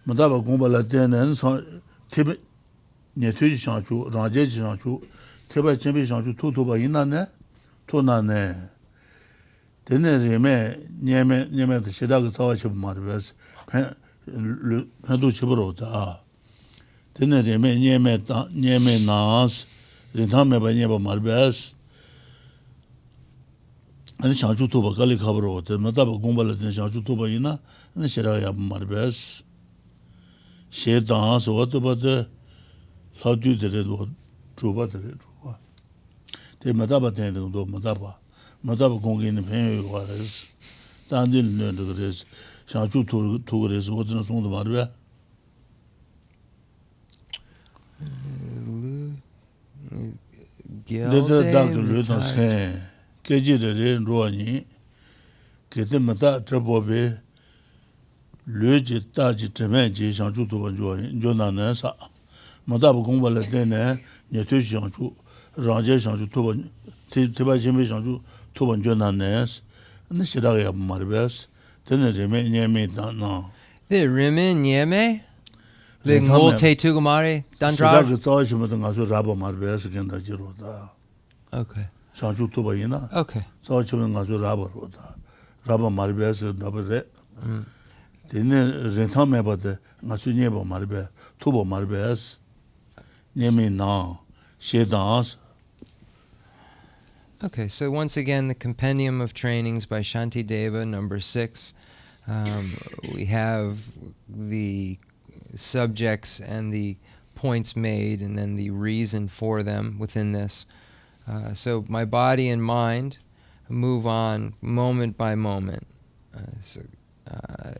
ma da ba gong ba la den nen so te ba ne tu ji shang ju rang jie ji shang ju te ba chen bi shang ju tu ba yin na ne tu na ne dene re me nie me de shi da ge zawa chi ma de pen du chi bu ro da dene re me nie me nas rin ta me ba nie ba ma de ani shang ju tu ba ga li ka bu ro de ma da ba gong ba la den shang ju tu ba yin na ne shi ra ya ma de xie dang so wa de ba de sa du de do zhu ba de ma da ba de do ma da ba 공기는 배우고 가서 단딜는 그래서 샤주 투 그래서 어떤 송도 말이야 레더 다그르도 세 계지를 로니 그때마다 저법에 르지 따지 때문에 샤주 투번 조나나서 뭐다 공부할 때는 예토 샤주 라제 샤주 투번 티바 제메 샤주 투번 조나네스 근데 시라가 말베스 되네제메 녜메다나 The Rimin Nyeme? The Ngolte Tugumari Dandrar? 시라가 자시면은 가서 라바 말베스 견다 지로다. Okay. 샤주 투바이나. Okay. 자시면 가서 라바로다. 라바 말베스 나베데. 되네 렌타메바데 가서 녜바 말베 투보 말베스 녜메나 셰다스. Okay, so once again, the Compendium of Trainings by Shantideva, number 6. We have the subjects and the points made, and then the reason for them within this. So my body and mind move on moment by moment.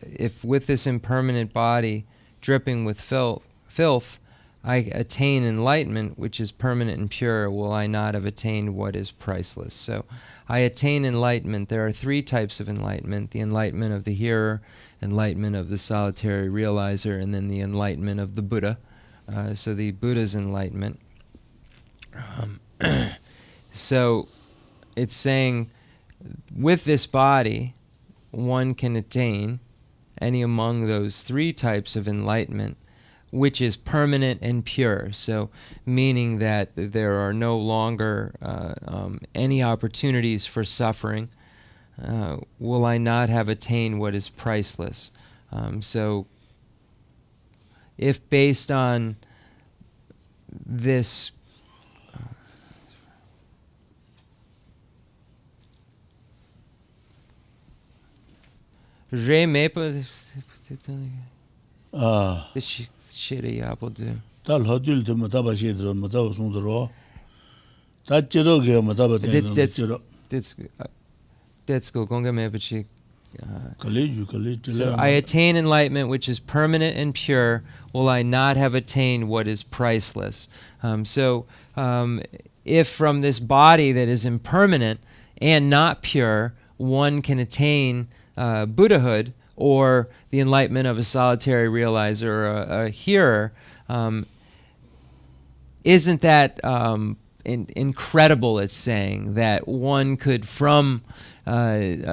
If with this impermanent body dripping with filth, I attain enlightenment, which is permanent and pure, will I not have attained what is priceless? So I attain enlightenment. There are 3 types of enlightenment: the enlightenment of the hearer, enlightenment of the solitary realizer, and then the enlightenment of the Buddha. So the Buddha's enlightenment. So it's saying with this body, one can attain any among those 3 types of enlightenment, which is permanent and pure. So meaning that there are no longer any opportunities for suffering. Will I not have attained what is priceless? So if based on this Shiri Apple do. Tal hodul de mataba shedro mataba sundro. Tachiro ge mataba tendro. That's go gonga mepachi. College. So I attain enlightenment, which is permanent and pure. Will I not have attained what is priceless? If from this body that is impermanent and not pure, one can attain Buddhahood, or the enlightenment of a solitary realizer or a hearer, isn't that incredible? It's saying that one could, from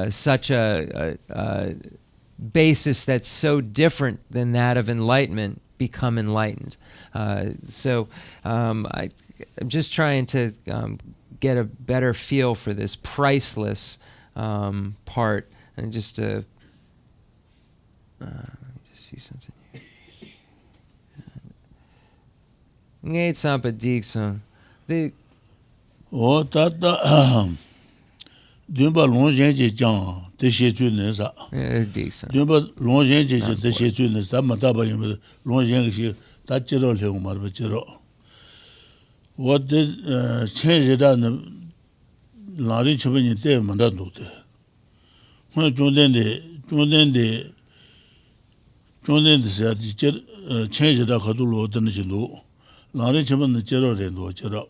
such a basis that's so different than that of enlightenment, become enlightened. I'm just trying to get a better feel for this priceless part, and just to just see something here. Ngay sampa dikson. The tata dunba longjen je jang de she tu ne sa. Dikson. Dunba longjen je de she tu ne sa ma ta ba yim longjen ge ta jero le mar ba jero. What did change it on la ri chbe ni te ma da do te. Ma jonden de sa di change da khadu lo de ni lo. La ri chbe ni jero re do jero.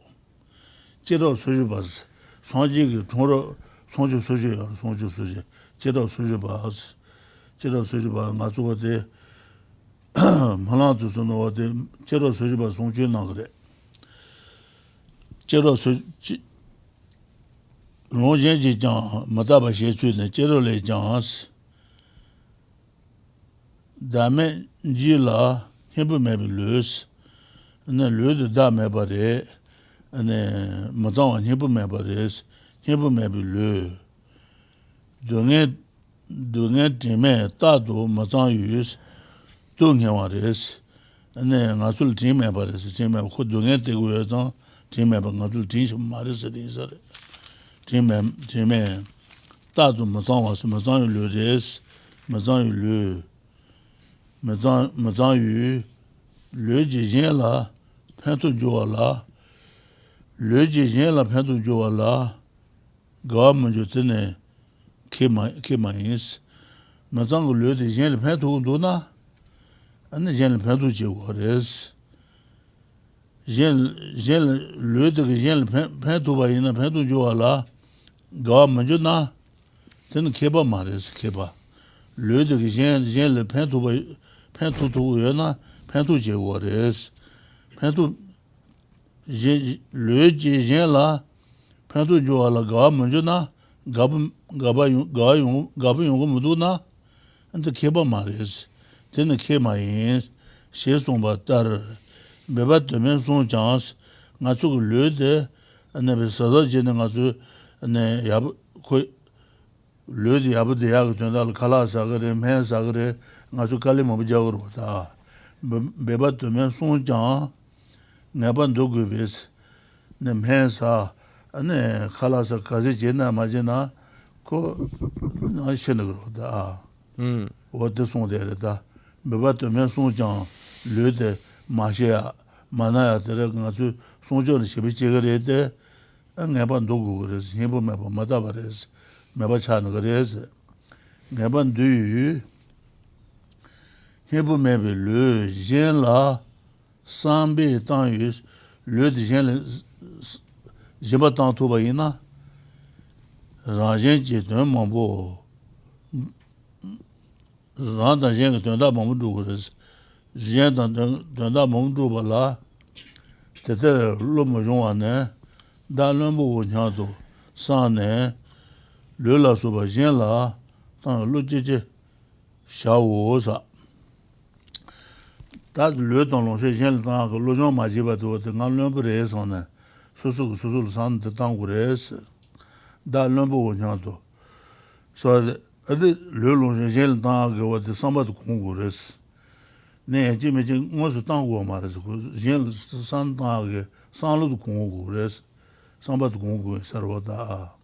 Jero so ju bas. Sonji ge choro sonju so ju jero so ju bas. Jero so ju ba ma zo de 말아도 소노 어디 제로 소지바 송주 나그래 제로 소 로제지장 마다바 셰츠네 제로레 장스 다음에 지라 헤브메블루스 네 르드 다메바레 네 마자와 헤브메바레스 헤브메블루 동에 팀에 따도 마자유스 동해와레스 네 나술 팀메바레스 팀메 코동에 되고요 팀메 방가들 팀 마르스 디서 팀메 따도 마자와스 마자유르레스 마자유르 마자유 le jijien la pento joa la le jijien la pento joa la ga mo jo tene kema is mazang le jijien la pento do na an jien la pento je ores jien le de jien la pento ba ina pento joa la ga mo jo na tene keba mares keba le de jien la pento ba pento do yo na pento je ores pento le je la pento jo la ga mo na gaba yung mo na ante keba mares tene kema yin she song ba tar be ba de men song chance nga chu le de ane be sa da je nga chu ane ya ko le de ya bu de ya ga dal khala sa gare me sa gare nga chu kale mo ja gro ta beba tumen song jang neban dogubes ne mensa ane khalasa kaze jena majena ko na shenegro da what the song there da beba tumen song jang le de magia manaya de nga su song jo ne shibi jegere de neban dogubes hebo meba madabares meba chan gres neban du Hebu mebe le jien la sambe tan yus le de jien le jeba tan to ba ina rajen je de mambo ran da jien de da mambo du gres jien da mambo du ba la te lo mo jon ane da lo mo wo nya do sa ne le la so ba jien la tan lo je sha wo sa 다 르던 로제 젠다 로종 마지바도 등한 럼브레선네 수수 산데 당고레스 다 럼보 원냐도 소 어디 르로제 젠다 거데 삼바도 공고레스 네 지메지 무슨 당고 말아서 젠 산다게 산로도 공고레스 삼바도 공고 서로다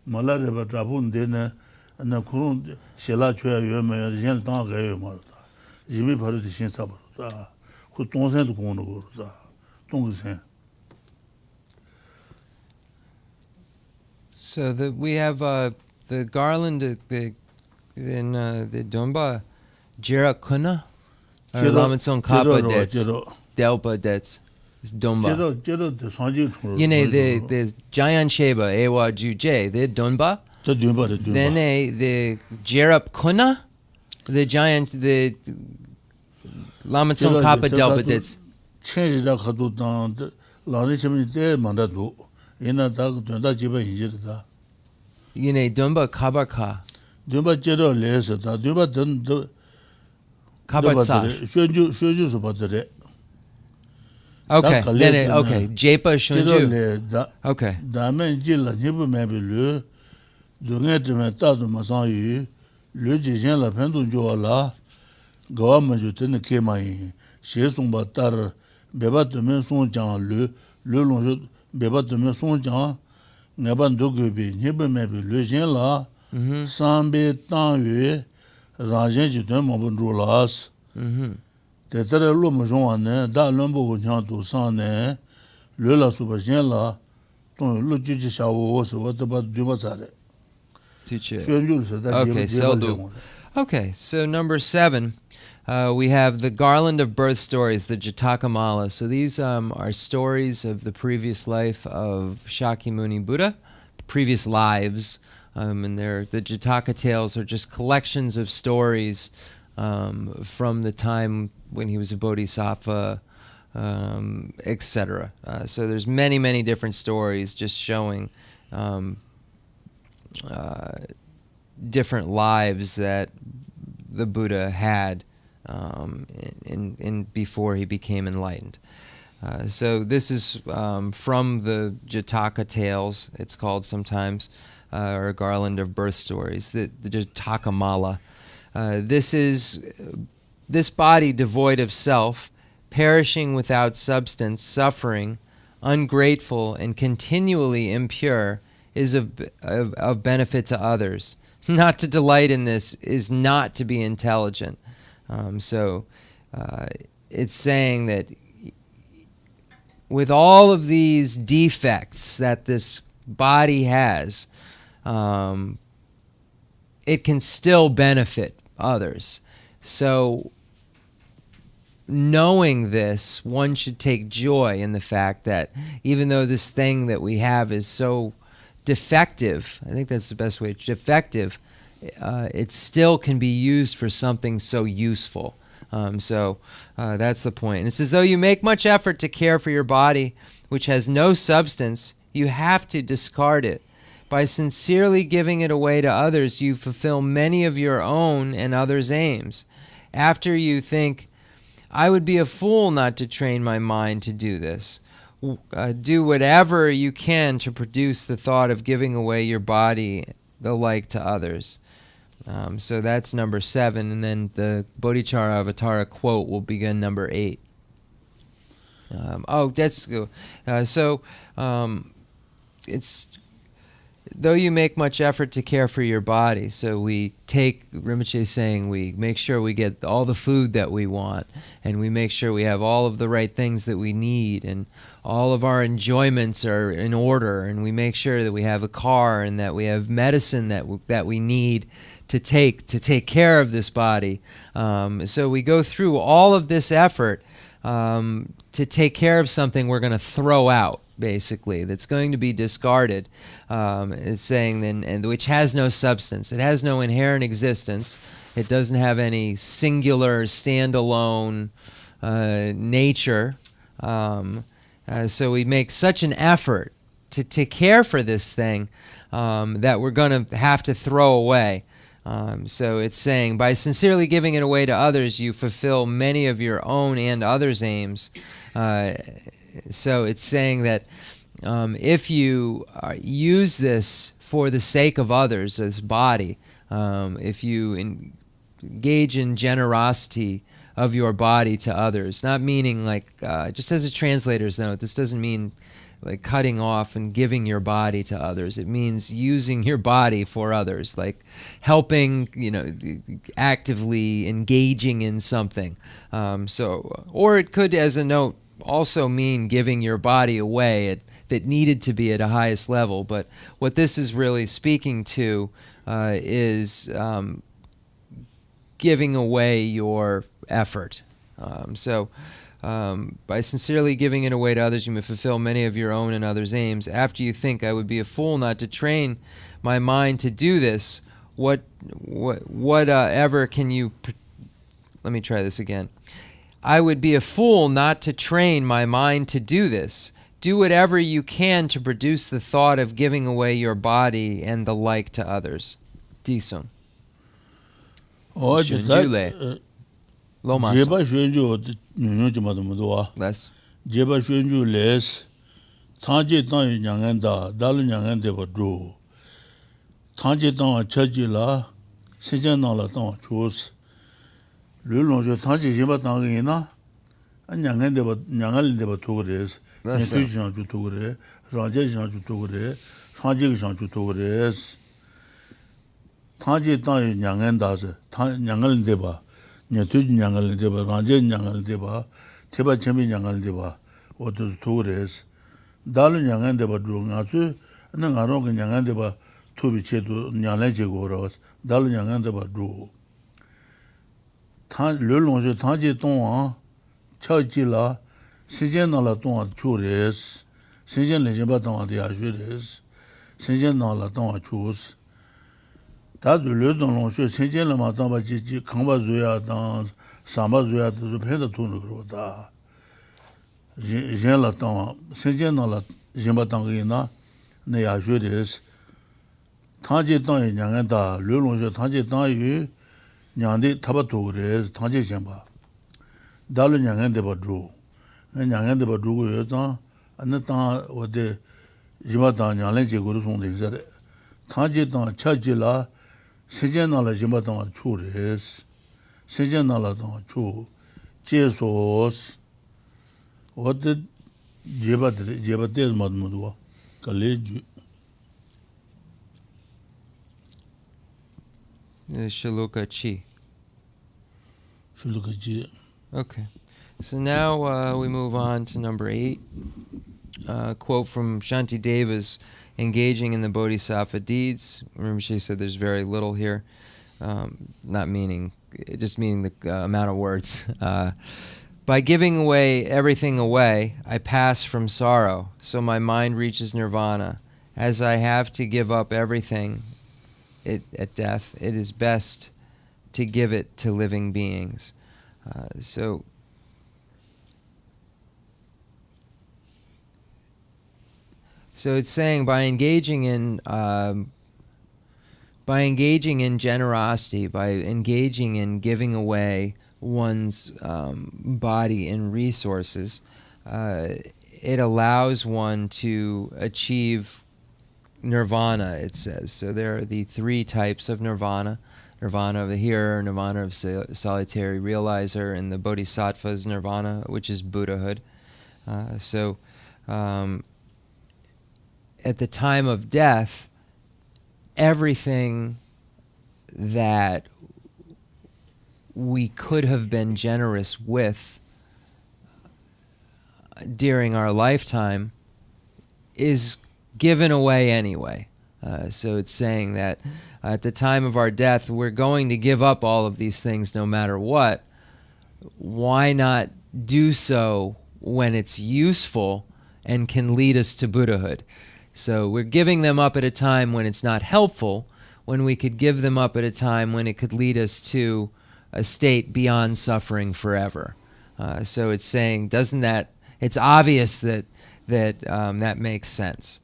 말아레바 잡은데네 나 그런 셀라 줘야 요메 젠 당게 말다 지미 바로 대신 사버다 그 동생도 공원을 거다 동생. So that we have the garland in the Domba Jera Kuna or Lamatsong Kappa that's Delpa that's Domba. You know the Jayan Sheba Ewa Juje the Domba. Then the Jerup Kuna. The giant, the Lamatsong Kappa Delpa that's Chenrezig khadu dan la ni chimi de mandado ina da da jiba injida you know Dumba Kabaka Dumba jero les da Dumba dan Kabatsa shöju so badere okay then okay Jepa Shunju okay da men jilla nibu mebelu dunge de ta do masan yu le jijen la pen du jo la ga ma ju ten ke mai she song ba tar be ba de men song jang le long be ba de men song jang ne ban do ge bi ni be me bi le jin la san be tan yu ra jin ji de mo bon ro las te tere lo mo jong an da lon bo nya do san ne le la su ba jin la ton lo ji ji sha wo so wa de ba du ba za de Okay, so number 7, we have the garland of birth stories, the Jataka Mala. So these are stories of the previous life of Shakyamuni Buddha, previous lives, and the Jataka tales are just collections of stories from the time when he was a bodhisattva, etc. So there's many different stories just showing different lives that the Buddha had in before he became enlightened. So this is from the Jataka tales, it's called sometimes, or a garland of birth stories, the Jataka Mala. This body devoid of self, perishing without substance, suffering, ungrateful, and continually impure, is of benefit to others. Not to delight in this is not to be intelligent. So it's saying that with all of these defects that this body has, it can still benefit others. So knowing this, one should take joy in the fact that even though this thing that we have is so defective, I think that's the best way, defective, it still can be used for something so useful. So that's the point. And it says, though you make much effort to care for your body, which has no substance, you have to discard it. By sincerely giving it away to others, you fulfill many of your own and others' aims. After you think, I would be a fool not to train my mind to do this. Do whatever you can to produce the thought of giving away your body, the like, to others. So that's number 7, and then the Bodhicharya Avatara quote will begin number 8. That's good. It's, though you make much effort to care for your body, so we take, Rinpoche is saying, we make sure we get all the food that we want, and we make sure we have all of the right things that we need, and all of our enjoyments are in order, and we make sure that we have a car, and that we have medicine that we need to take care of this body. So we go through all of this effort to take care of something we're going to throw out, basically, that's going to be discarded. It's saying, and which has no substance. It has no inherent existence. It doesn't have any singular, standalone nature. So we make such an effort to care for this thing that we're going to have to throw away. So it's saying, by sincerely giving it away to others, you fulfill many of your own and others' aims. So it's saying that if you use this for the sake of others, this body, if you engage in generosity of your body to others, not meaning like, just as a translator's note, this doesn't mean like cutting off and giving your body to others. It means using your body for others, like helping, actively engaging in something. Or it could, as a note, also mean giving your body away if it needed to be at a highest level. But what this is really speaking to is giving away your effort. By sincerely giving it away to others, you may fulfill many of your own and others' aims. After you think, I would be a fool not to train my mind to do this, whatever can you... Let me try this again. I would be a fool not to train my mind to do this. Do whatever you can to produce the thought of giving away your body and the like to others. Disung. Lomas. Jeba Shwenju Nyunyu Jimadumuwa. Less. Jeba Shwenju Les Tanji Tang Yanganda, Dalu Yangande Badru. Tanji Tang Chajila, Sijanala Tang Chus. Lulonjo Tanji Jeba Tangina, and Yangande Yangalinde Batugres, Yakujan Jutugre, Rajajan Jutugre, Sanjijan Jutugres. Tanji Tang Yangandas, Yangalindeba. Nyatu nyangal deba, ranje nyangal deba, teba chemi nyangal deba, otos tures. Dalu nyangal deba dru ngasu, na ngarong nyangal deba tubi chetu nyangal chego ras, dalu nyangal deba dru. Le longe tanji tonga, cha jila, sijen nala tonga chures, sijen lejeba tonga de ajures, sijen nala tonga chus. 다들 르동롱쇼 sentient Lama tamba ji kangba zuya dan samba zuya de penda tunu groda jen la tamba sentient la jemba tangina ne ya jures tanji tang yang da 르롱쇼 tanji tang yu nyande taba togres tanji jemba dal yang de ba dru yang de ba dru yo zang an ta wo de jemba tang yang len je guru song de zare tanji tang cha ji la sentient la jemba tang chu res sentient la tang chu Jesus what did jeba de mad mudwa kale Shaloka Chi. shuluka ji. Okay. So now we move on to number 8. Quote from Shantideva's engaging in the Bodhisattva deeds. Remember, she said there's very little here. Not meaning, just meaning the amount of words. By giving away everything away, I pass from sorrow, so my mind reaches nirvana. As I have to give up everything at death, it is best to give it to living beings. So it's saying by engaging in generosity, by engaging in giving away one's body and resources, it allows one to achieve nirvana, it says. So there are the 3 types of nirvana. Nirvana of the hearer, nirvana of solitary realizer, and the bodhisattva's nirvana, which is Buddhahood. At the time of death, everything that we could have been generous with during our lifetime is given away anyway. So it's saying that at the time of our death, we're going to give up all of these things no matter what. Why not do so when it's useful and can lead us to Buddhahood? So we're giving them up at a time when it's not helpful, when we could give them up at a time when it could lead us to a state beyond suffering forever. So it's saying, it's obvious that makes sense.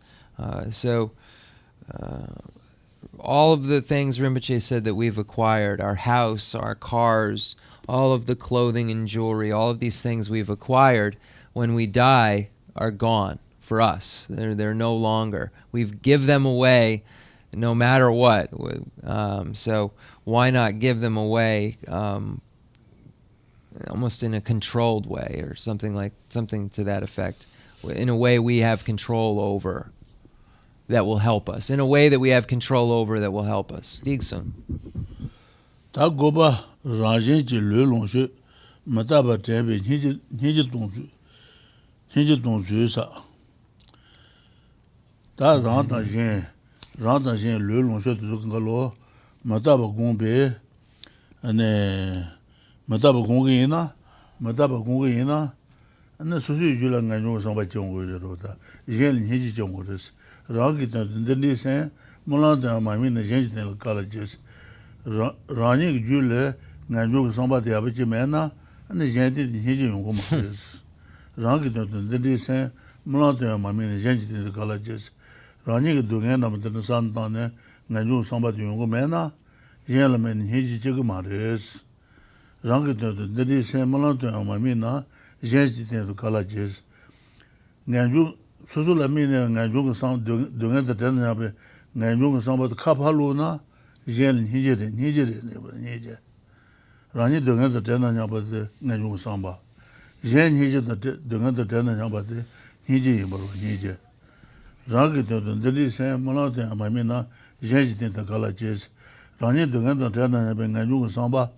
All of the things Rinpoche said that we've acquired, our house, our cars, all of the clothing and jewelry, all of these things we've acquired, when we die, are gone for us. They're no longer. We've give them away no matter what. So why not give them away almost in a controlled way, or something to that effect, in a way we have control over, that will help us. In a way that we have control over that will help us. Digsung. Ta goba rajin ji le long shu mata ba te be ni ji dong ju sa. Ta ran da jin le long shu de ga lo mata ba gong be ane mata ba gong ge na ane su su ju la ngai no sa ba jong go ro da yen ni ji jong go des ragi da de sen mola da ma mi ne jen de colleges rani ju le ngai no sa ba de ba ji me na ane jen de ni ji yong go ma des ragi da de sen mola da ma mi ne jen de colleges rani ge do ngai na ma de san da ne ngai no sa ba de yong go me na yen le me ni ji ji go ma des ragi da de sen mola da ma mi na jen de colleges ngai no susu la mi ne ngai jung sang dunga da den ya be ngai jung sang ba ka pha lu na yen ni je ne rani dunga da den ya ba de ngai jung sang ba yen ni je da dunga da den ya ba de ni je ba ro ni je ragi de de se ma la de ma mi na yen ji de ka la je rani dunga da den ya be ngai jung sang ba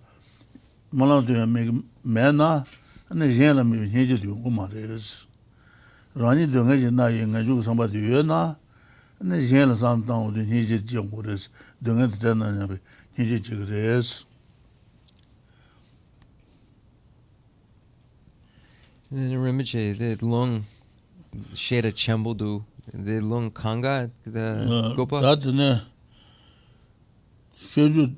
ma la de me na ne yen la mi ni je de ko ma de rani dunga ji na yin ga ju samba de yue na ne yen la san dang de ni ji ji ngo des dunga de na na be ni ji ji res. The Rinpoche, the long sheda chembuldu, the long kanga, the gopa. That ne Shunju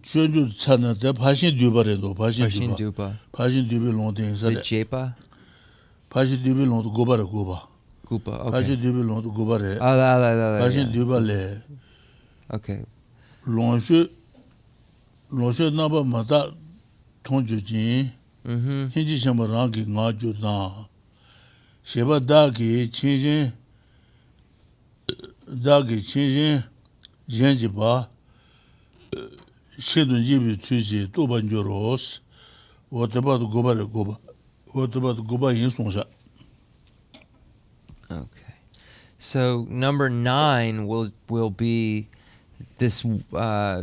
Chana, the Pashin Dubaredo, Parshin Dupa. Pashin Dubi London, The Jepa? Pashin Dubi Lond Gobara Goba. Gupa, okay. Pashin Dubi Lond Gobare, Pashin Yeah. Dubale, Okay. Lonshu Naba Mata Tonjujin, Mm-hmm. Hinji Shamarangi Ngaju Na, Sheba Dagi, Chinjin, Genjiba, Shedun Jibi Tuji, Tobanjuros, what about Goba? What about Goba in Sonsha? Okay. So number 9 will be this.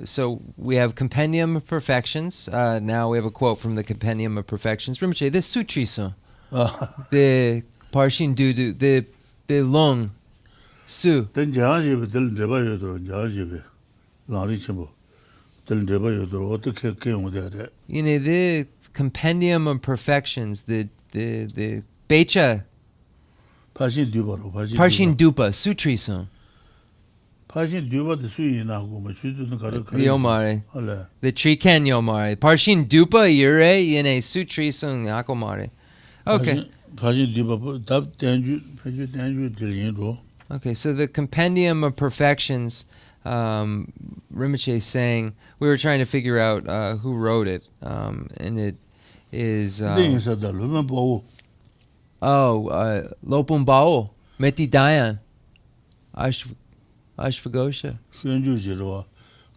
So we have Compendium of Perfections. Now we have a quote from the Compendium of Perfections. Rinpoche, this Sutrisa, the Parshin Dudu, the Long Su. Then Jajibi, Del Debayo, Jajibi, Lari Chimbo, Del Debayo, what the came with that. You know, the Compendium of Perfections, the Becha Pashin Duba, Parshin Dupa Sutrisa. Pashin Duba, the Sui in Aguma, Yomare. The Triken Yomare. Parshin Dupa Yure Yene Sutrisa Akomare. Okay. Pashin Duba, Dab Danju Dilindo. Okay, so the Compendium of Perfections, Rinpoche is saying, we were trying to figure out who wrote it, and it is... Lopum Bao, Meti Dayan, Ashvagosha. Shenju Jirwa,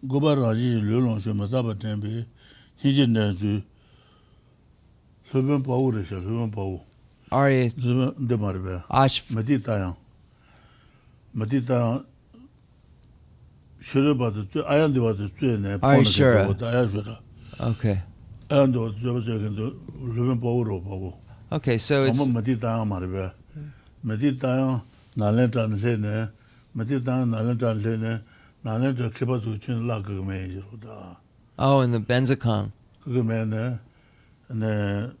Goba Raji, Lulon Shemataba Tempe, Hijin Nanzu, Lopum Bao, Lopum Bao, Ari de Marbe, Matita Shiraba, I am the water train, Okay. and the Lupin Bao. Okay, so it's... Matita Marbe, Matita, Nalenta and Lene, Matita, Nalenta and Lene, Nalenta Kiba to Chin Laka. Oh, and the Benzakong. Kukumene, and the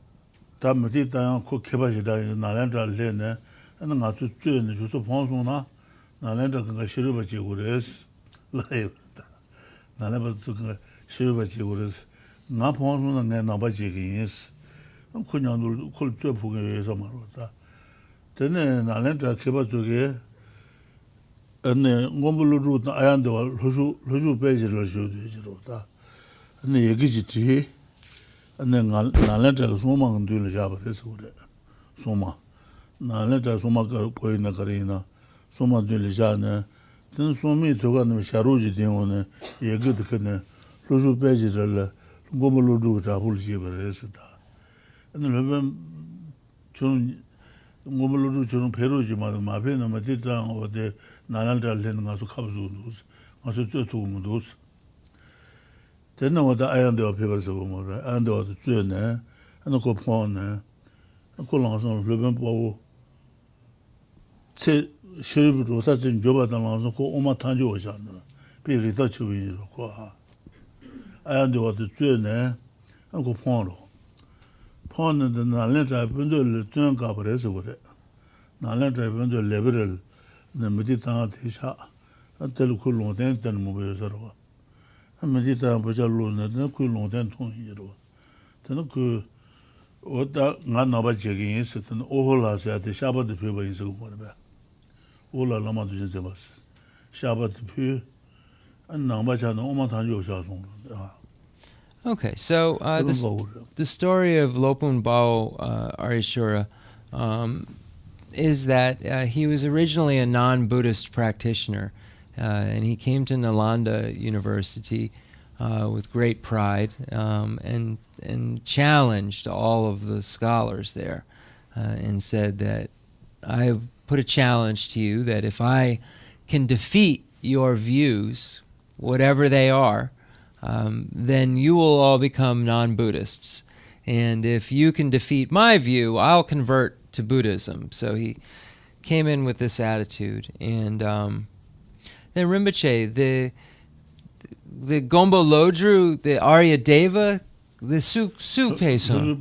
Tamatita, Cook Kibashida, Nalenta Lene, and not to train the Jusoponsona. Nalenda can Shiruba Chigures, live. Naleba took Shiruba Chigures, Napon and then Nabajigis, and Kunyan could Tupuga Samarota. Then Nalenda Kibazuge, and then Gombulu Ayando, Luju Bezel Judita, and the Yagiti, and then Nalenda Soma and do the Java, Soma. Nalenda Soma Koina Karina. Soma de Lijana, then Somi took on the Sharuji Dione, a good can, Luju Bezel, Gomoludu Jahul Giveresita. And the Levin Chun Gomoludu Chun Peruji, Madame Mapin, and Matita over the Nalanda Lenga to Kabzulus, also two Mudus. Then what the iron of papers of Umara, and the Tune, and the Copon, and Colons on Levin Bow. Shiribu that's in Joba Dalai, Oma Tanjo Jana, be retouching Qua. I am the water train, and go Pondo. Pond and the Nalenta Bundle Turn Cabres over it. Nalenta Bundle Liberal, the Middletown Tisha, until Kulon then Mobile. And Middletown Pajalo, and Kulon then 20 years. Then could what that Naba Jigging is, and all us at the Shabbat the people in Singapore. Ola Lama to Jezebas, Shabbat Pu, and Nambacha no Omatanjo Shasong. Okay, so the story of Lopun Bao Arishura is that he was originally a non-Buddhist practitioner, and he came to Nalanda University with great pride and challenged all of the scholars there and said that I put a challenge to you that if I can defeat your views, whatever they are, then you will all become non-Buddhists. And if you can defeat my view, I'll convert to Buddhism. So he came in with this attitude. And then Rinpoche, the Gombo Lodru, the Arya Deva, the Sukpeson.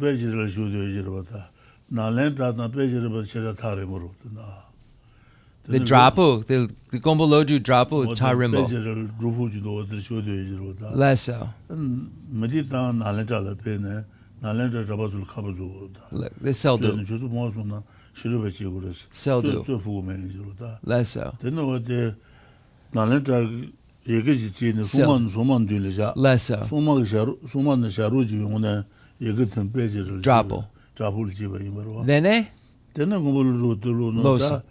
The drapu, the Gombo Loju drapu, Tarimbo. Less so. The Seldu. Seldu. Less so. Less so. Drapu. Dene? Losa.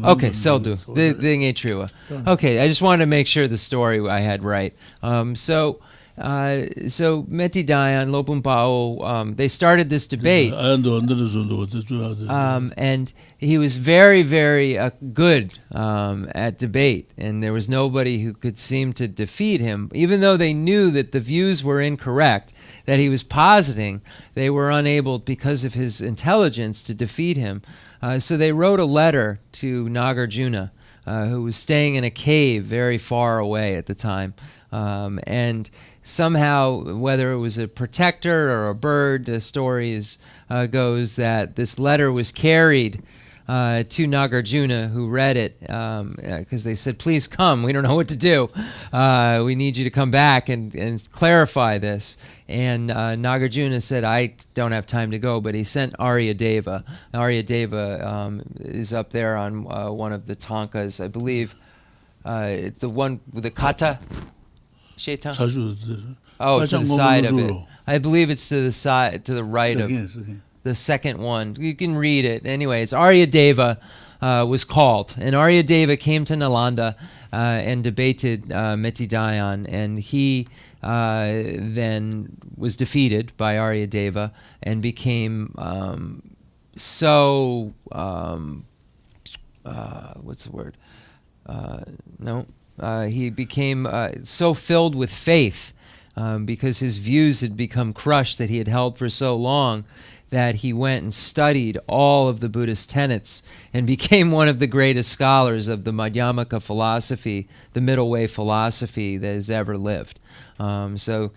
Okay, Seldu. The Trua. Okay, I just wanted to make sure the story I had right. So Meti Dayan, Lopum Pao, they started this debate, and he was very, very good at debate, and there was nobody who could seem to defeat him, even though they knew that the views were incorrect that he was positing. They were unable, because of his intelligence, to defeat him. So they wrote a letter to Nagarjuna, who was staying in a cave very far away at the time, and somehow, whether it was a protector or a bird, the story goes that this letter was carried to Nagarjuna, who read it, because they said, please come, we don't know what to do. We need you to come back and clarify this. And Nagarjuna said, I don't have time to go, but he sent Aryadeva. Aryadeva is up there on one of the tankas, I believe. It's the one with the kata. Shaitan? Oh, to the side of it. I believe it's to the side, to the right of the second one. You can read it. Anyway, it's Aryadeva was called. And Aryadeva came to Nalanda and debated Meti Dayan. And he then was defeated by Aryadeva and became what's the word? He became so filled with faith because his views had become crushed that he had held for so long, that he went and studied all of the Buddhist tenets and became one of the greatest scholars of the Madhyamaka philosophy, the middle way philosophy that has ever lived. So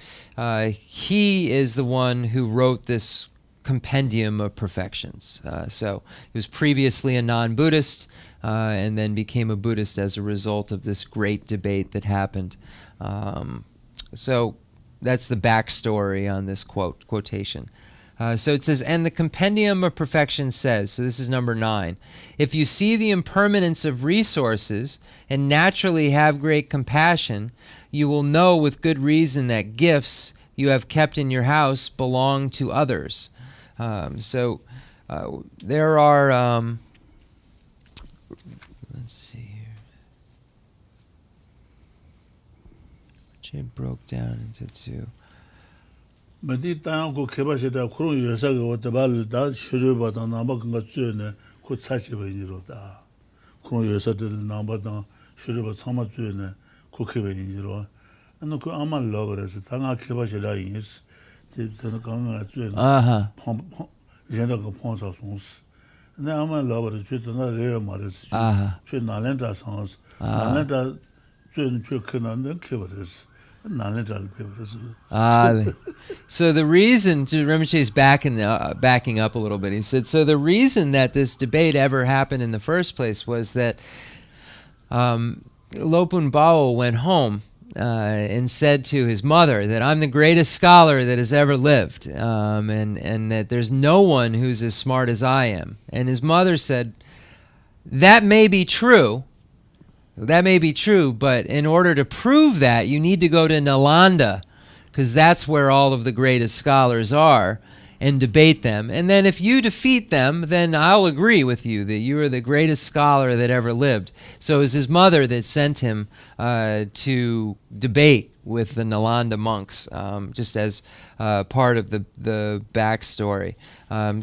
he is the one who wrote this compendium of perfections. So he was previously a non-Buddhist, and then became a Buddhist as a result of this great debate that happened. So that's the backstory on this quotation. So it says, and the compendium of perfection says, so this is number 9, if you see the impermanence of resources and naturally have great compassion, you will know with good reason that gifts you have kept in your house belong to others. There are... let's see here. Which it broke down into 2. Middletown ko kebashida kuru yosa go tabal da shuru bada namba kanga tsune ko tsachi ba yiro da. Kuru yosa de namba da shuru ba tsama tsune ko kebe yiro. Ano ko amal logres tanga kebashida yis de kanga tsune. Jenda ko ponsa sons. Ne amal logres tsune na re mares. Tsune nalenda sans. Nalenda tsune kana ne kebares. So the reason, Rinpoche is backing up a little bit. He said, so the reason that this debate ever happened in the first place was that Lopun Bao went home and said to his mother that I'm the greatest scholar that has ever lived, and that there's no one who's as smart as I am. And his mother said, that may be true, but in order to prove that, you need to go to Nalanda, because that's where all of the greatest scholars are, and debate them. And then if you defeat them, then I'll agree with you that you are the greatest scholar that ever lived. So it was his mother that sent him to debate with the Nalanda monks, just as part of the backstory.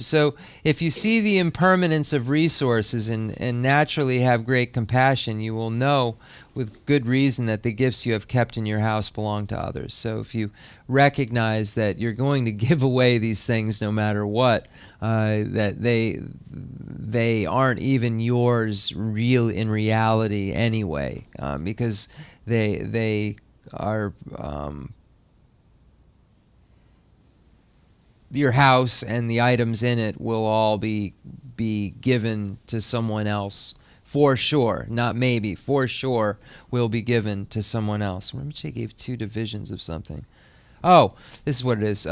So if you see the impermanence of resources and naturally have great compassion, you will know with good reason that the gifts you have kept in your house belong to others. So if you recognize that you're going to give away these things no matter what, that they aren't even yours in reality anyway, because they are your house and the items in it will all be be given to someone else. For sure, not maybe, for sure will be given to someone else. Rinpoche gave 2 divisions of something. Oh, this is what it is.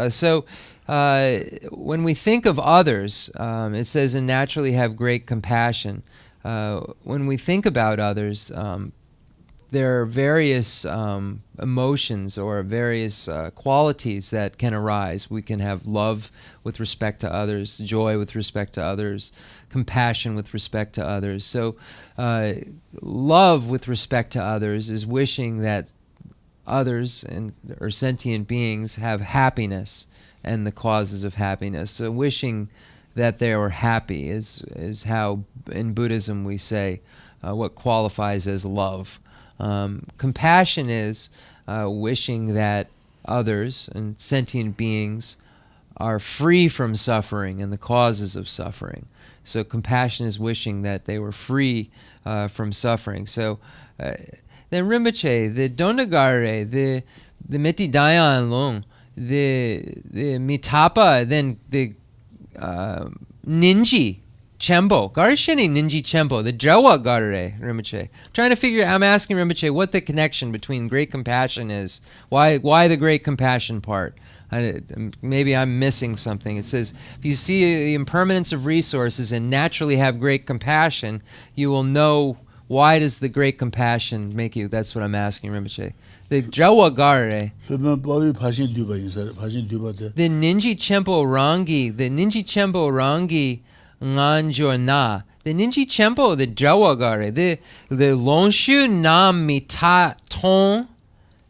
When we think of others, it says, and naturally have great compassion. When we think about others, there are various emotions or various qualities that can arise. We can have love with respect to others, joy with respect to others, compassion with respect to others. So love with respect to others is wishing that others or sentient beings have happiness and the causes of happiness. So wishing that they are happy is how in Buddhism we say what qualifies as love. Compassion is wishing that others and sentient beings are free from suffering and the causes of suffering. So compassion is wishing that they were free from suffering. So then Rinpoche, the Donagare, the Meti Dayan Long, the Mitapa, then the Ninji Chenmo, Garishini Ninji Chenmo, the Jawa Gare Rinpoche. I'm asking Rinpoche what the connection between great compassion is. Why the great compassion part? Maybe I'm missing something. It says, if you see the impermanence of resources and naturally have great compassion, you will know why does the great compassion make you. That's what I'm asking Rinpoche. The Jawa Gare. The Ninji Chenmo Rangi Nganjor Na. The Ninji Chenmo, the Jawa Gare. The Longshu Nam Mita Tong.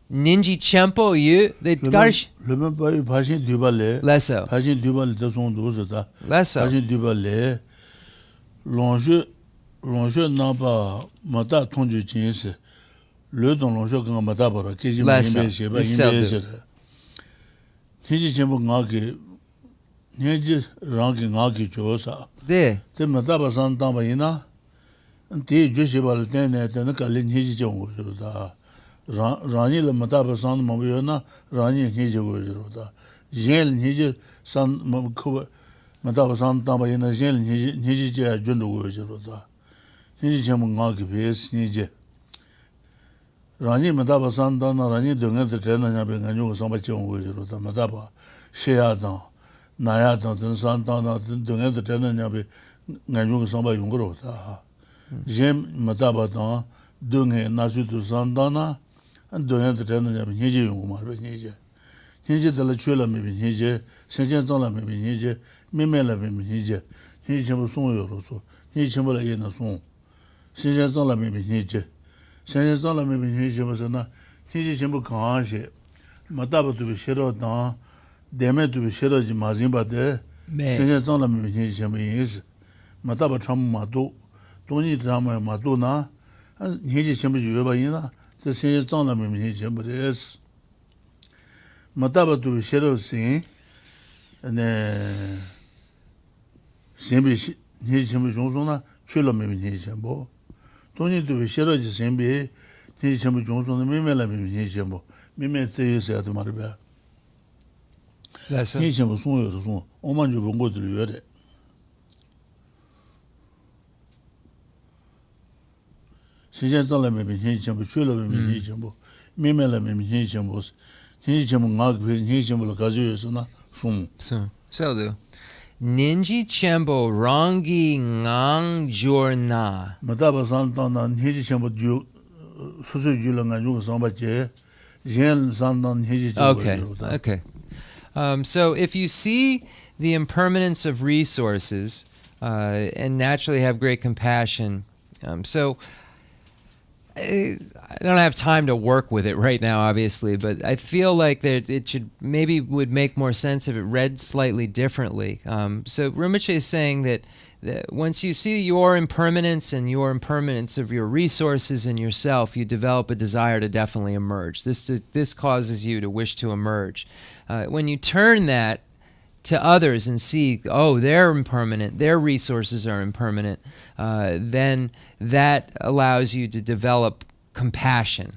Ninji Chenmo yu the garsh le ba phashin dubale lesso phashin dubale de son doze da lesso phashin dubale longe na ba mata tonju jinse le don longe ga mata bara ke ji me she ba yimbe she Ninji Chenmo ngage Ninji rangi ngage josa de mata ba san ta ba ina de je ba le ne de ka le Ninji Chenmo da Rani le mataba san mabuyo na Rani nije go jiro da. Jen nije san mataba san tamba yena jen nije je jundu go jiro da. Nije chemu ngaki pes nije. Rani mataba san da na Rani dunga de trena nyabe nganyo go samba chemu go jiro da. Mataba sheya da naya da den san da na dunga de trena nyabe nganyo go samba yungro da. Jen mataba da dunga nasu tu san da na Doyan the Tana Nije Yumar Nije. Nije de la Chula maybe Nije, Sentient maybe Nije, Mimela maybe Nije, Nije Son Yoroso, Nije Yena Son. Sentient maybe Nije. Sentient maybe Nije was a Nije Chimbo Kanshi, Mataba to be Shero Dan, Deme to be Shero Mazimba de, Sentient maybe Nije is, Mataba Tram Matu, Tony Trama Matuna, and Nije Chimbo Yubaina. The senior son of me, is Mataba to Shero Sing and then Simbi Nijimbo Johnson, Chula maybe Nijimbo. Don't need to be Shero Simbi, Nijimbo Johnson, and Mimela Nijimbo. Mime says at the Maribel. That's it. Nijimbo Son, Oman, you will go to the Yore. Sentient maybe Nijimbo, Chula maybe Nijimbo, Mimela maybe Nijimbo, Nijimbo Nag, Nijimbo Kazu, so do. Ninji Chenmo Rangi Ngang Jorna. Mataba Santan, Nijimbo Susu Julang, and Samba Che, Jen Santan, Nijimbo. Okay. So if you see the impermanence of resources and naturally have great compassion, so I don't have time to work with it right now, obviously, but I feel like that it would make more sense if it read slightly differently. So Rinpoche is saying that once you see your impermanence and your impermanence of your resources and yourself, you develop a desire to definitely emerge. This causes you to wish to emerge. When you turn that to others and see, oh, they're impermanent, their resources are impermanent, then that allows you to develop compassion.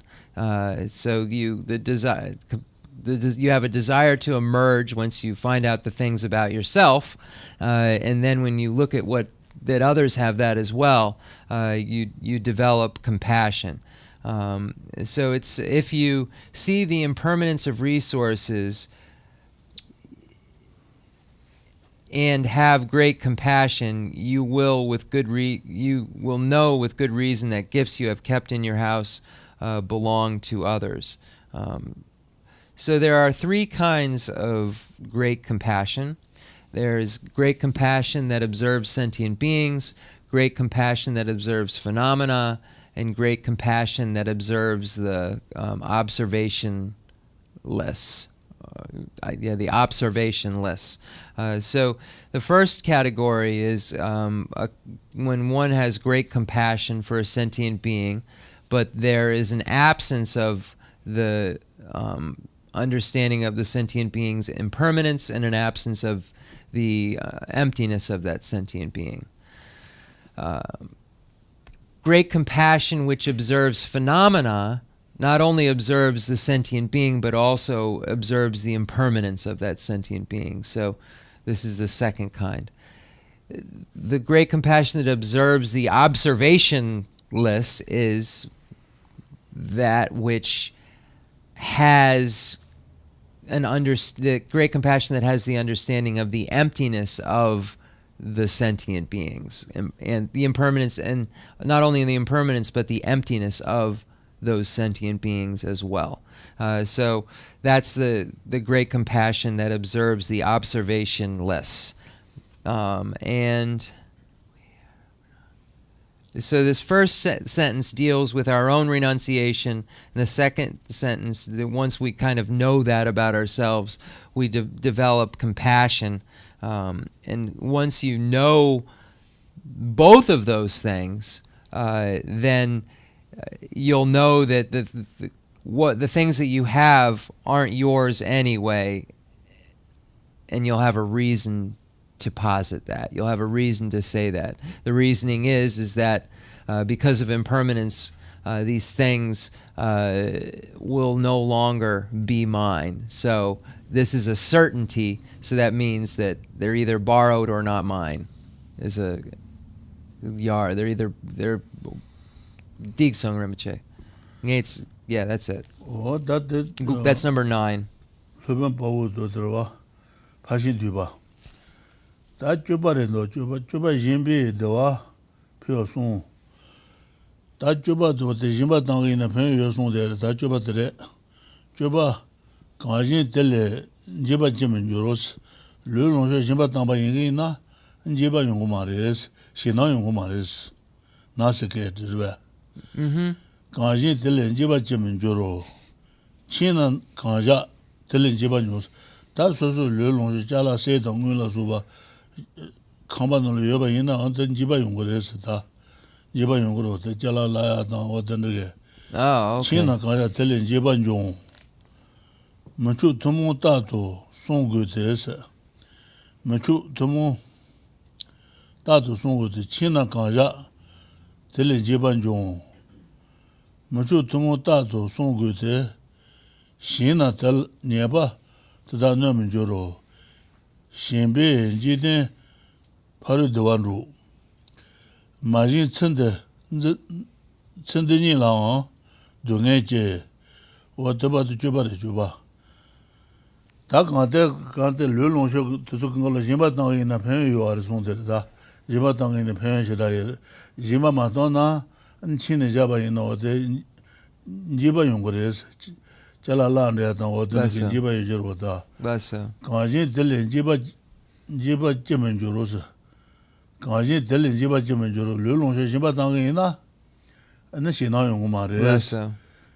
So you have a desire to emerge once you find out the things about yourself, and then when you look at what that others have that as well, you develop compassion. So it's, if you see the impermanence of resources and have great compassion, you will know with good reason that gifts you have kept in your house belong to others. So there are three kinds of great compassion. There's great compassion that observes sentient beings, great compassion that observes phenomena, and great compassion that observes the observationless. The observationless. So the first category is when one has great compassion for a sentient being, but there is an absence of the understanding of the sentient being's impermanence and an absence of the emptiness of that sentient being. Great compassion, which observes phenomena, not only observes the sentient being, but also observes the impermanence of that sentient being. So this is the second kind. The great compassion that observes the observationless is that which has the great compassion that has the understanding of the emptiness of the sentient beings and the impermanence, and not only the impermanence but the emptiness of those sentient beings as well. So that's the great compassion that observes the observationless. And so this first sentence deals with our own renunciation, and the second sentence, once we kind of know that about ourselves, we develop compassion. And once you know both of those things, then you'll know that the things that you have aren't yours anyway, and you'll have a reason to posit that. You'll have a reason to say that. The reasoning is that because of impermanence, these things will no longer be mine. So this is a certainty, so that means that they're either borrowed or not mine. Is a yar. They're Digsung Rinpoche. Yeah, that's it. Oh, That's number 9. 다 주바레도 주바 진비 도와 표송 다 주바도 대진바 당이나 편 요송데 다 주바들에 주바 가진 텔레 지바 지면 요로스 르노서 진바 당바 인기나 지바 용고 말레스 신나 용고 말레스 나스케 드르바 가진 텔레 지바 지면 요로 신은 가자 텔레 지바 요스 다 소소 르노서 잘라 세동을 수바 컴바노로 여바 있나 어떤 집에 온 거랬다. 집에 온 거로 잘라라야다 어떤 게. 오케이. 신나 가야 들린 집안 좀. 뭐주 도모 따도 송거돼서. 뭐주 도모 따도 송거돼 신나 가야 들린 집안 좀. 뭐주 도모 따도 송거돼 신나 들 네바 다 넣으면 줘로. 신비 지든 바로 도완로 마진 천대니 나와 동해제 어떠바도 줘봐래 줘봐 다 간테 르롱쇼 도서 그걸로 지마당이나 편요 알아 손들다 지마당이나 편요시다 지마마도나 친네 잡아이나 어디 지바 용거래서 잘라라는데 어떤 게 지바 유저로다 맞아. 가진 들린 지바 쯤은 줄어서 가진 들린 지바 쯤은 줄어 르롱쇼 지바 당이나 안 신나 용고 말해 맞아.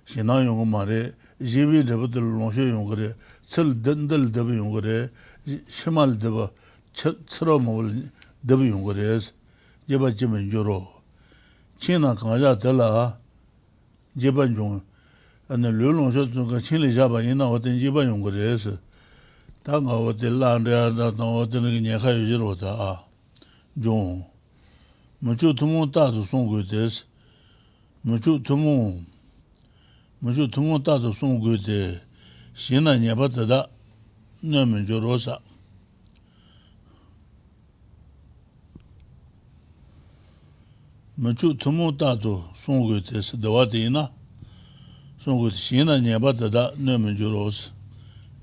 신나 용고 말해 지비 데부터 르롱쇼 용거래 철 든들 데부 용거래 심할 데부 철어 먹을 데부 용거래 지바 쯤은 줄어 친나 가자 들라 지바 중 안에 르롱쇼 중가 친리 잡아 있나 어떤 지바 용거래서 당가 어디 라는데다 어떤 게 내가 유지로다 좀 뭐주 통모 따도 송고데스 뭐주 통모 따도 송고데 신나 녀바다 너면 저로사 Machu tumu tatu songu tes dawatina songu shina nyeba da nemen juros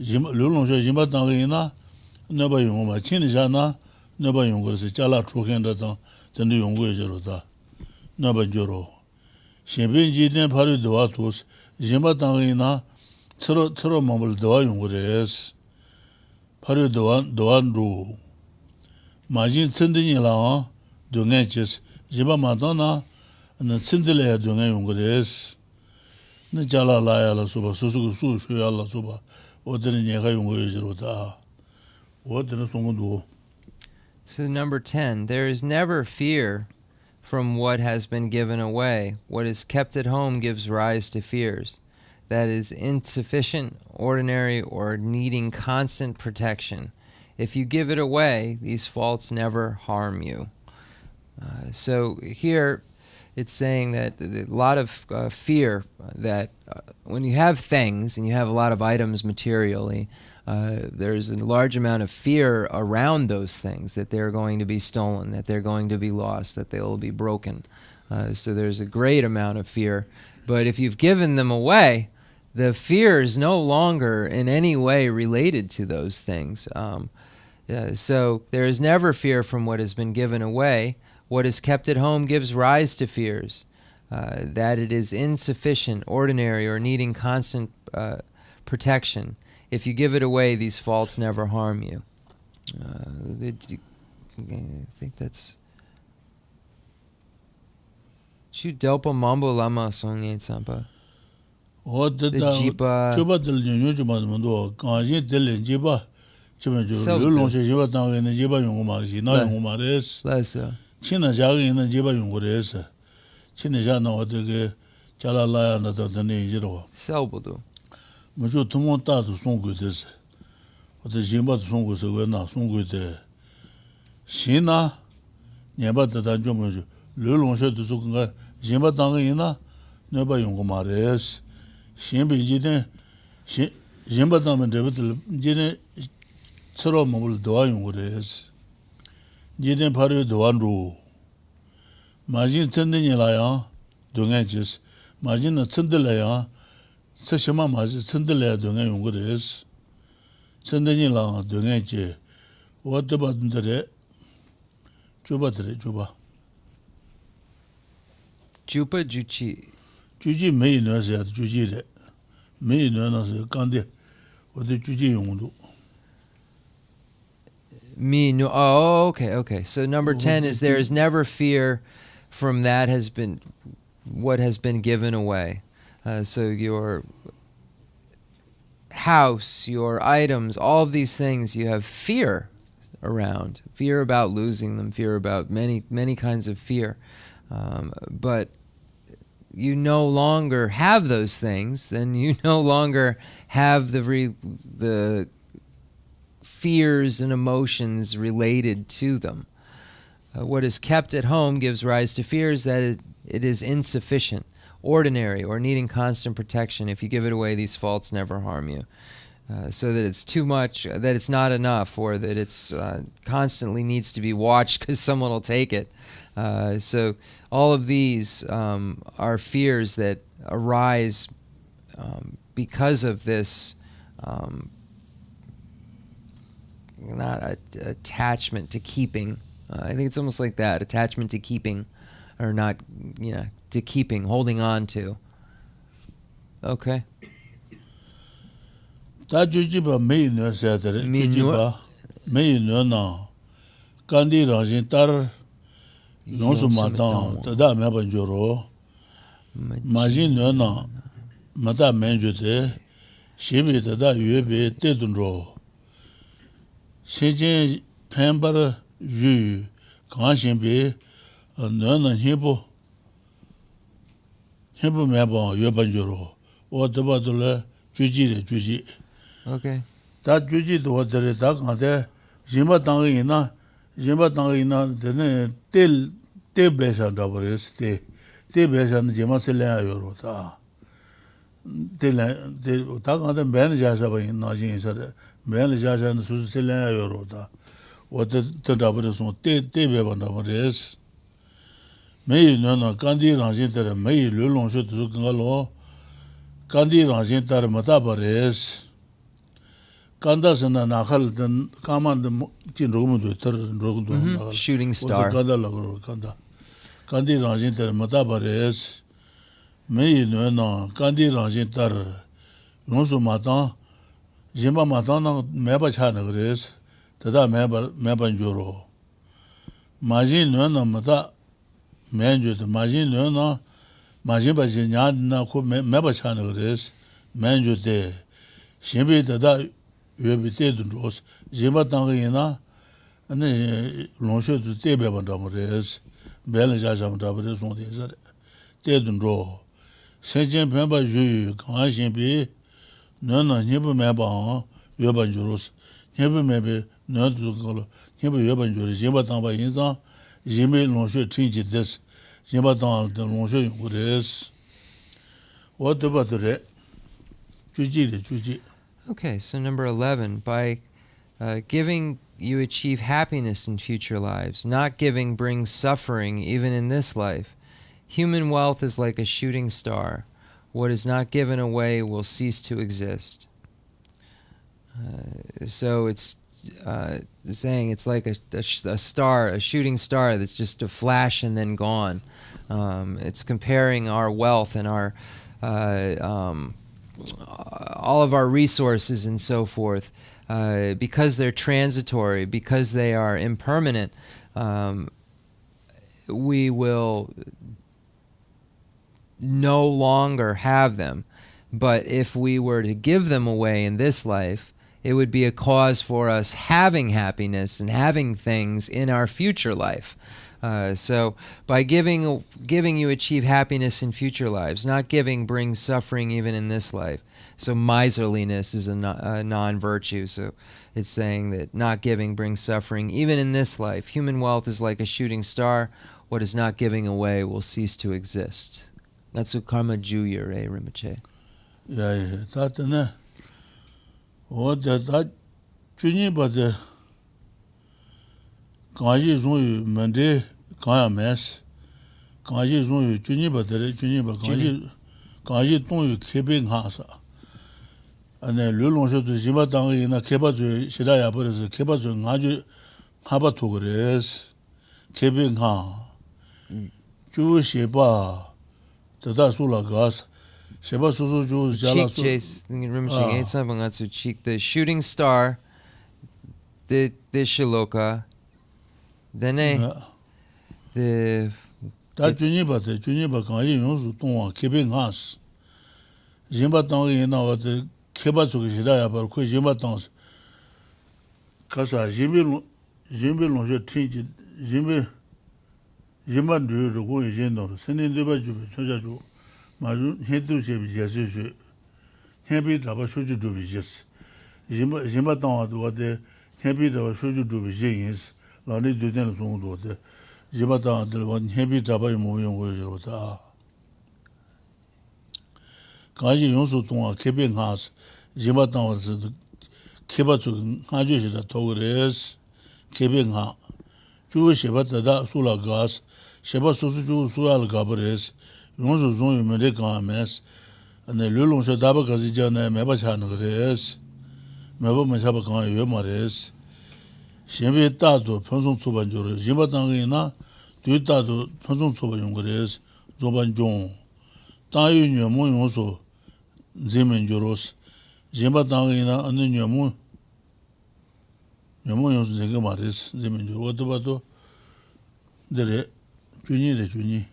jim lulong sha jimba tangina neba yongma chin jana neba yongor se chala chuken da den yongwe jero da neba juro shenben jiden paru dawatos jimba tangina tsro mambul dawa yongores paru dawan ru majin tsendini la dungenches jiba matana na tsindile dunga yongres na jala la ya la suba susu su ya la suba odene nyega yongo yero da odene songo. So number 10, there is never fear from what has been given away. What is kept at home gives rise to fears. That is insufficient, ordinary, or needing constant protection. If you give it away, these faults never harm you. So here it's saying that a lot of fear that when you have things and you have a lot of items materially, there's a large amount of fear around those things, that they're going to be stolen, that they're going to be lost, that they'll be broken. So there's a great amount of fear. But if you've given them away, the fear is no longer in any way related to those things. So there is never fear from what has been given away. What is kept at home gives rise to fears, that it is insufficient, ordinary, or needing constant protection. If you give it away, these faults never harm you. I think that's... Chu delpa mambo lama songye sampa. The jiba del nyu jiba mando kanji del jiba chime jo lulong she jiba tang ne jiba yong ma ji na yong ma res china ja ge ne jiba yong res china ja na ode ge chala la ya na da ne jiro selbudu mo jo tumo ta du song gu des ode jiba du song gu se we na song gu de shina nyeba da da jo mo jo lulong she du su ga jiba tang ge na ne ba yong ma res shenbi jiden shenba dame debetel jiden tsaro mabul doa yungures jiden pari doan ru majin tsendini la ya dungan jis majin na tsendila ya tsashima majin tsendila ya dungan yungures tsendini la dungan je wadaba dundare juba juji mei no se juji re mei no na se kande o de juji yongdu me no. Oh, okay. So number 10 is there is never fear from that has been what has been given away. So your house, your items, all of these things, you have fear around, fear about losing them, fear about many kinds of fear, but you no longer have those things, then you no longer have the fears and emotions related to them. What is kept at home gives rise to fears, that it is insufficient, ordinary, or needing constant protection. If you give it away, these faults never harm you. So that it's too much, that it's not enough, or that it's constantly needs to be watched because someone will take it. So all of these are fears that arise because of this not attachment to keeping. I think it's almost like that, attachment to keeping, or not, to keeping, holding on to. Okay. Ta jujiba mei no se tere jujiba mei no na kandi rajin tar non su matan tada me ban joro majin no na mata men jode shebe tada yebe te dunro sheje pembar yu kan shebe no na hebo me ban yoban joro o deba dole juji Okay. That juji do the Dagade, Jimba Dangina, the te besan dabores, te besan Jimasela Yorota. The Dagade Ben Jazaba in Najin said, Ben Jaz and Susila Yorota. What the dabores, te beban dabores. May no Gandhi Ranjinter, May Lulong should to Galo, Gandhi Ranjinter Matabares, Kandas and Nahal, then command Jin Room to Turn Shooting star. Kanda. Gandhi Ranjinter Matabares, May no Gandhi Ranjinter, Yonsu Matan, Jimba Matana, Meba Chanagres, Tada Mebanjuro. Majin no Mata. Manju the Majin no Majimba Jinyana who Meba Chanagres, Manju de Shimbi the Ubitated Rose, Jimba Tangina, and then Lonshu to Tebe Damores, Belajam Dabres on the Zed, Tedun Ro, Sentient Pemba Ju, Kanshimbi, none of Nibu Meba, Yobanjurus, Nibu maybe not to go, Nibu Yobanjurus, Jimba Tamba Inza. Jimmy Lonshu Tingy this, Jimbatan, the Lonshu Woodis. What about the Juji? Okay, so number 11, by giving you achieve happiness in future lives. Not giving brings suffering even in this life. Human wealth is like a shooting star. What is not given away will cease to exist. So it's saying it's like a star, a shooting star that's just a flash and then gone. It's comparing our wealth and our all of our resources and so forth, because they're transitory, because they are impermanent. We will no longer have them. But if we were to give them away in this life, it would be a cause for us having happiness and having things in our future life. So by giving you achieve happiness in future lives. Not giving brings suffering even in this life. So miserliness is a non-virtue. So it's saying that not giving brings suffering even in this life. Human wealth is like a shooting star. What is not giving away will cease to exist. That's what karma juya, Rinpoche. Yeah, that's what that Juni but the Kanji Zun Mende Kaya Mess Kanji Zun Juni but the Juni but Kanji Tong Kebing Hasa. And then Lulong should to Zimatang in a Kebatu Shidaya, but as a Kebatu Naju Habatures Kebing Ha Jewish Sheba, the Dasula Gas. Cheek chase, the shooting star, the Shiloka, then the that Juniba can use to keeping us. Jimba Tong in our the Kebatu Shidaya, but quick Jimba Tongs. Casa Jimmy Longe Tingy, Jimba do the going general, sending the Baju. Maju Hindu Jesse, Happy Daba Shuju do Viges. Jimba Town, what the Happy Daba Shuju do Viges, Lani Duden Zung, the Jimba Town, the one Happy Daba moving with Kaji Yonsu Tonga, keeping house, Jimba Town was the Kebatu, Haji the Togres, keeping ha. Jewish Shebata Sula Gas, Sheba Susu Sual Gabres. Yonsu Zung Medeka Mess, and the Lulong Shadaba Kazijana Mebachanagres, Meba Mashabakan Yomares, Shembe Tato, Penson Sobanjur, Jimatangina, Duitato, Penson Sobayungres, Zobanjon, Tayu Yamun also, Zimenjuros, Jimatangina, and then Yamun Zingamaris, Zimenjur, what about the Juni?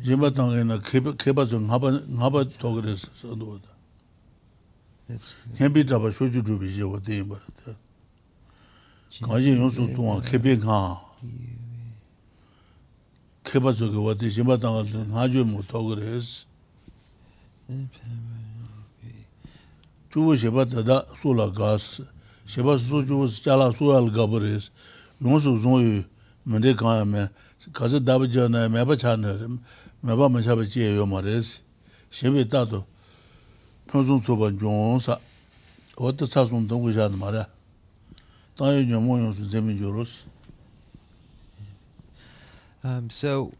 Jimatang in a Kebazon Habat Togres, so do that. Can't be Daba Shuju to be your thing, but Kaji also to a Kebing Ha Kebazok, what is Jimatang Hajum Togres Jewish about the Sula gas. Sheba Suju Chala Sual Gabaris, Yonsu Zoi, Mendekame, Kaza Dabajana, Mabachana, Maba Mashabachi Yomares, Shebi Tato, 평소 초반 종사 어떤 사선 동구자는 말이야. 당연히 모용수 재미 줘로스. So,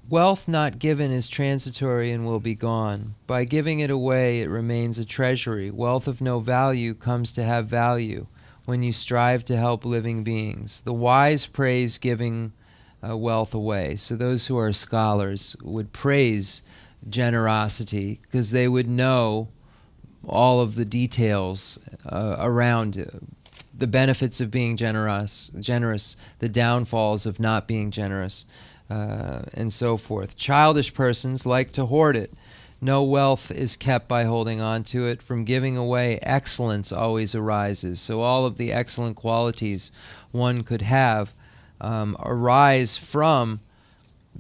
wealth not given is transitory and will be gone. By giving it away, it remains a treasury. Wealth of no value comes to have value when you strive to help living beings. The wise praise giving wealth away. So those who are scholars would praise generosity because they would know all of the details around the benefits of being generous, the downfalls of not being generous, and so forth. Childish persons like to hoard it. No wealth is kept by holding on to it. From giving away, excellence always arises. So all of the excellent qualities one could have arise from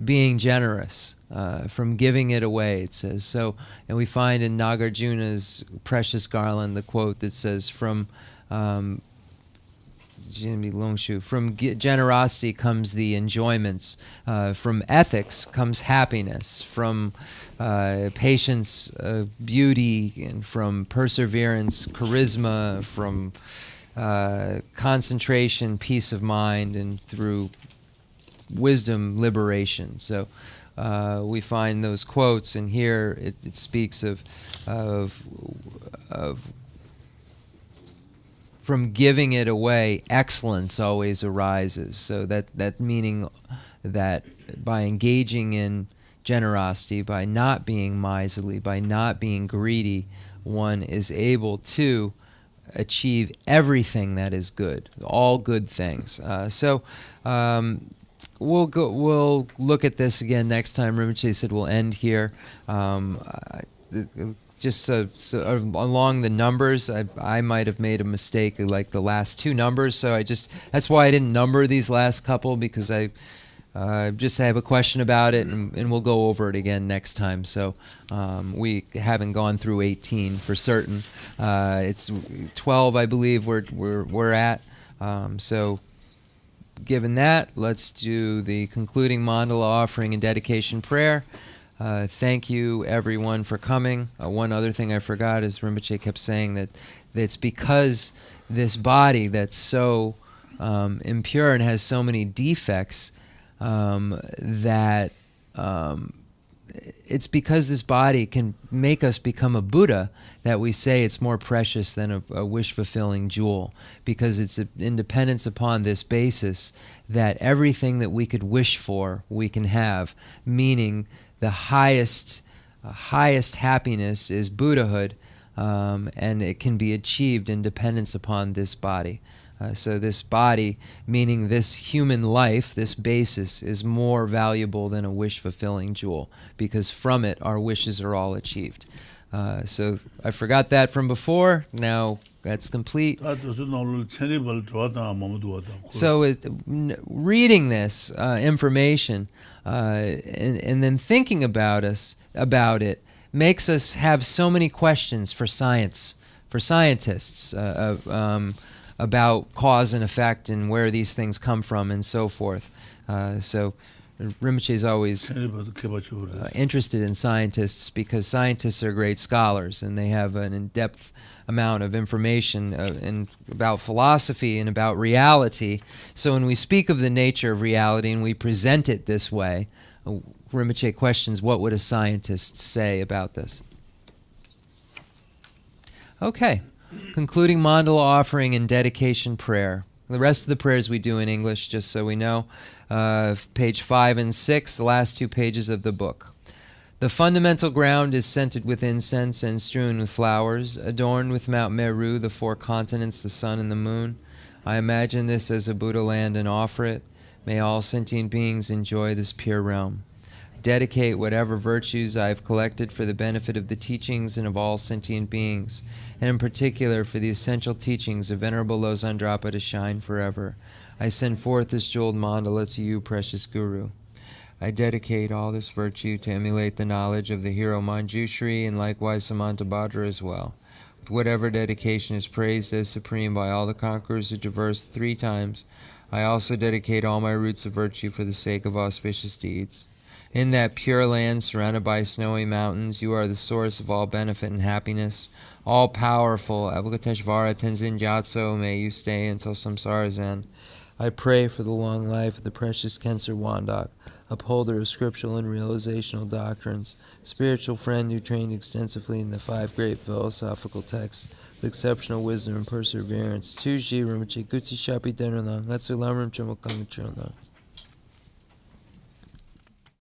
being generous, from giving it away, it says. So, and we find in Nagarjuna's Precious Garland the quote that says, from generosity comes the enjoyments, from ethics comes happiness, from patience, beauty, and from perseverance, charisma, from concentration, peace of mind, and through wisdom, liberation. So we find those quotes, and here it speaks of from giving it away, excellence always arises. So that meaning that by engaging in generosity, by not being miserly, by not being greedy, one is able to achieve everything that is good, all good things. We'll look at this again next time. Rinpoche said we'll end here. Just so along the numbers, I might have made a mistake, like the last two numbers. So that's why I didn't number these last couple, because I have a question about it, and we'll go over it again next time. So we haven't gone through 18 for certain. It's 12, I believe we're at. So given that, let's do the concluding mandala offering and dedication prayer. Thank you, everyone, for coming. One other thing I forgot is Rinpoche kept saying that it's because this body that's so impure and has so many defects that it's because this body can make us become a Buddha that we say it's more precious than a wish-fulfilling jewel, because it's in dependence upon this basis that everything that we could wish for we can have, meaning the highest happiness is Buddhahood, and it can be achieved in dependence upon this body. So this body, meaning this human life, this basis, is more valuable than a wish-fulfilling jewel, because from it our wishes are all achieved. So I forgot that from before. Now that's complete. So reading this information and then thinking about it makes us have so many questions for scientists about cause and effect and where these things come from and so forth. So Rinpoche is always interested in scientists, because scientists are great scholars and they have an in-depth amount of information about philosophy and about reality. So when we speak of the nature of reality and we present it this way, Rinpoche questions, what would a scientist say about this? Okay. Concluding mandala offering and dedication prayer. The rest of the prayers we do in English, just so we know. Page 5 and 6, the last two pages of the book. The fundamental ground is scented with incense and strewn with flowers, adorned with Mount Meru, the four continents, the sun, and the moon. I imagine this as a Buddha land and offer it. May all sentient beings enjoy this pure realm. Dedicate whatever virtues I have collected for the benefit of the teachings and of all sentient beings, and in particular for the essential teachings of Venerable Losang Drakpa to shine forever. I send forth this jeweled mandala to you, precious Guru. I dedicate all this virtue to emulate the knowledge of the hero Manjushri and likewise Samantabhadra as well. With whatever dedication is praised as supreme by all the conquerors who traversed 3 times, I also dedicate all my roots of virtue for the sake of auspicious deeds. In that pure land surrounded by snowy mountains, you are the source of all benefit and happiness. All-powerful Avalokiteshvara Tenzin Gyatso, may you stay until samsara's end. I pray for the long life of the precious Khensur Wandak, upholder of scriptural and realizational doctrines, spiritual friend who trained extensively in the 5 great philosophical texts with exceptional wisdom and perseverance. Tuji Rinpoche Gutsi Shapi Denerlang, Lamrim Chemo Kang Chirlang.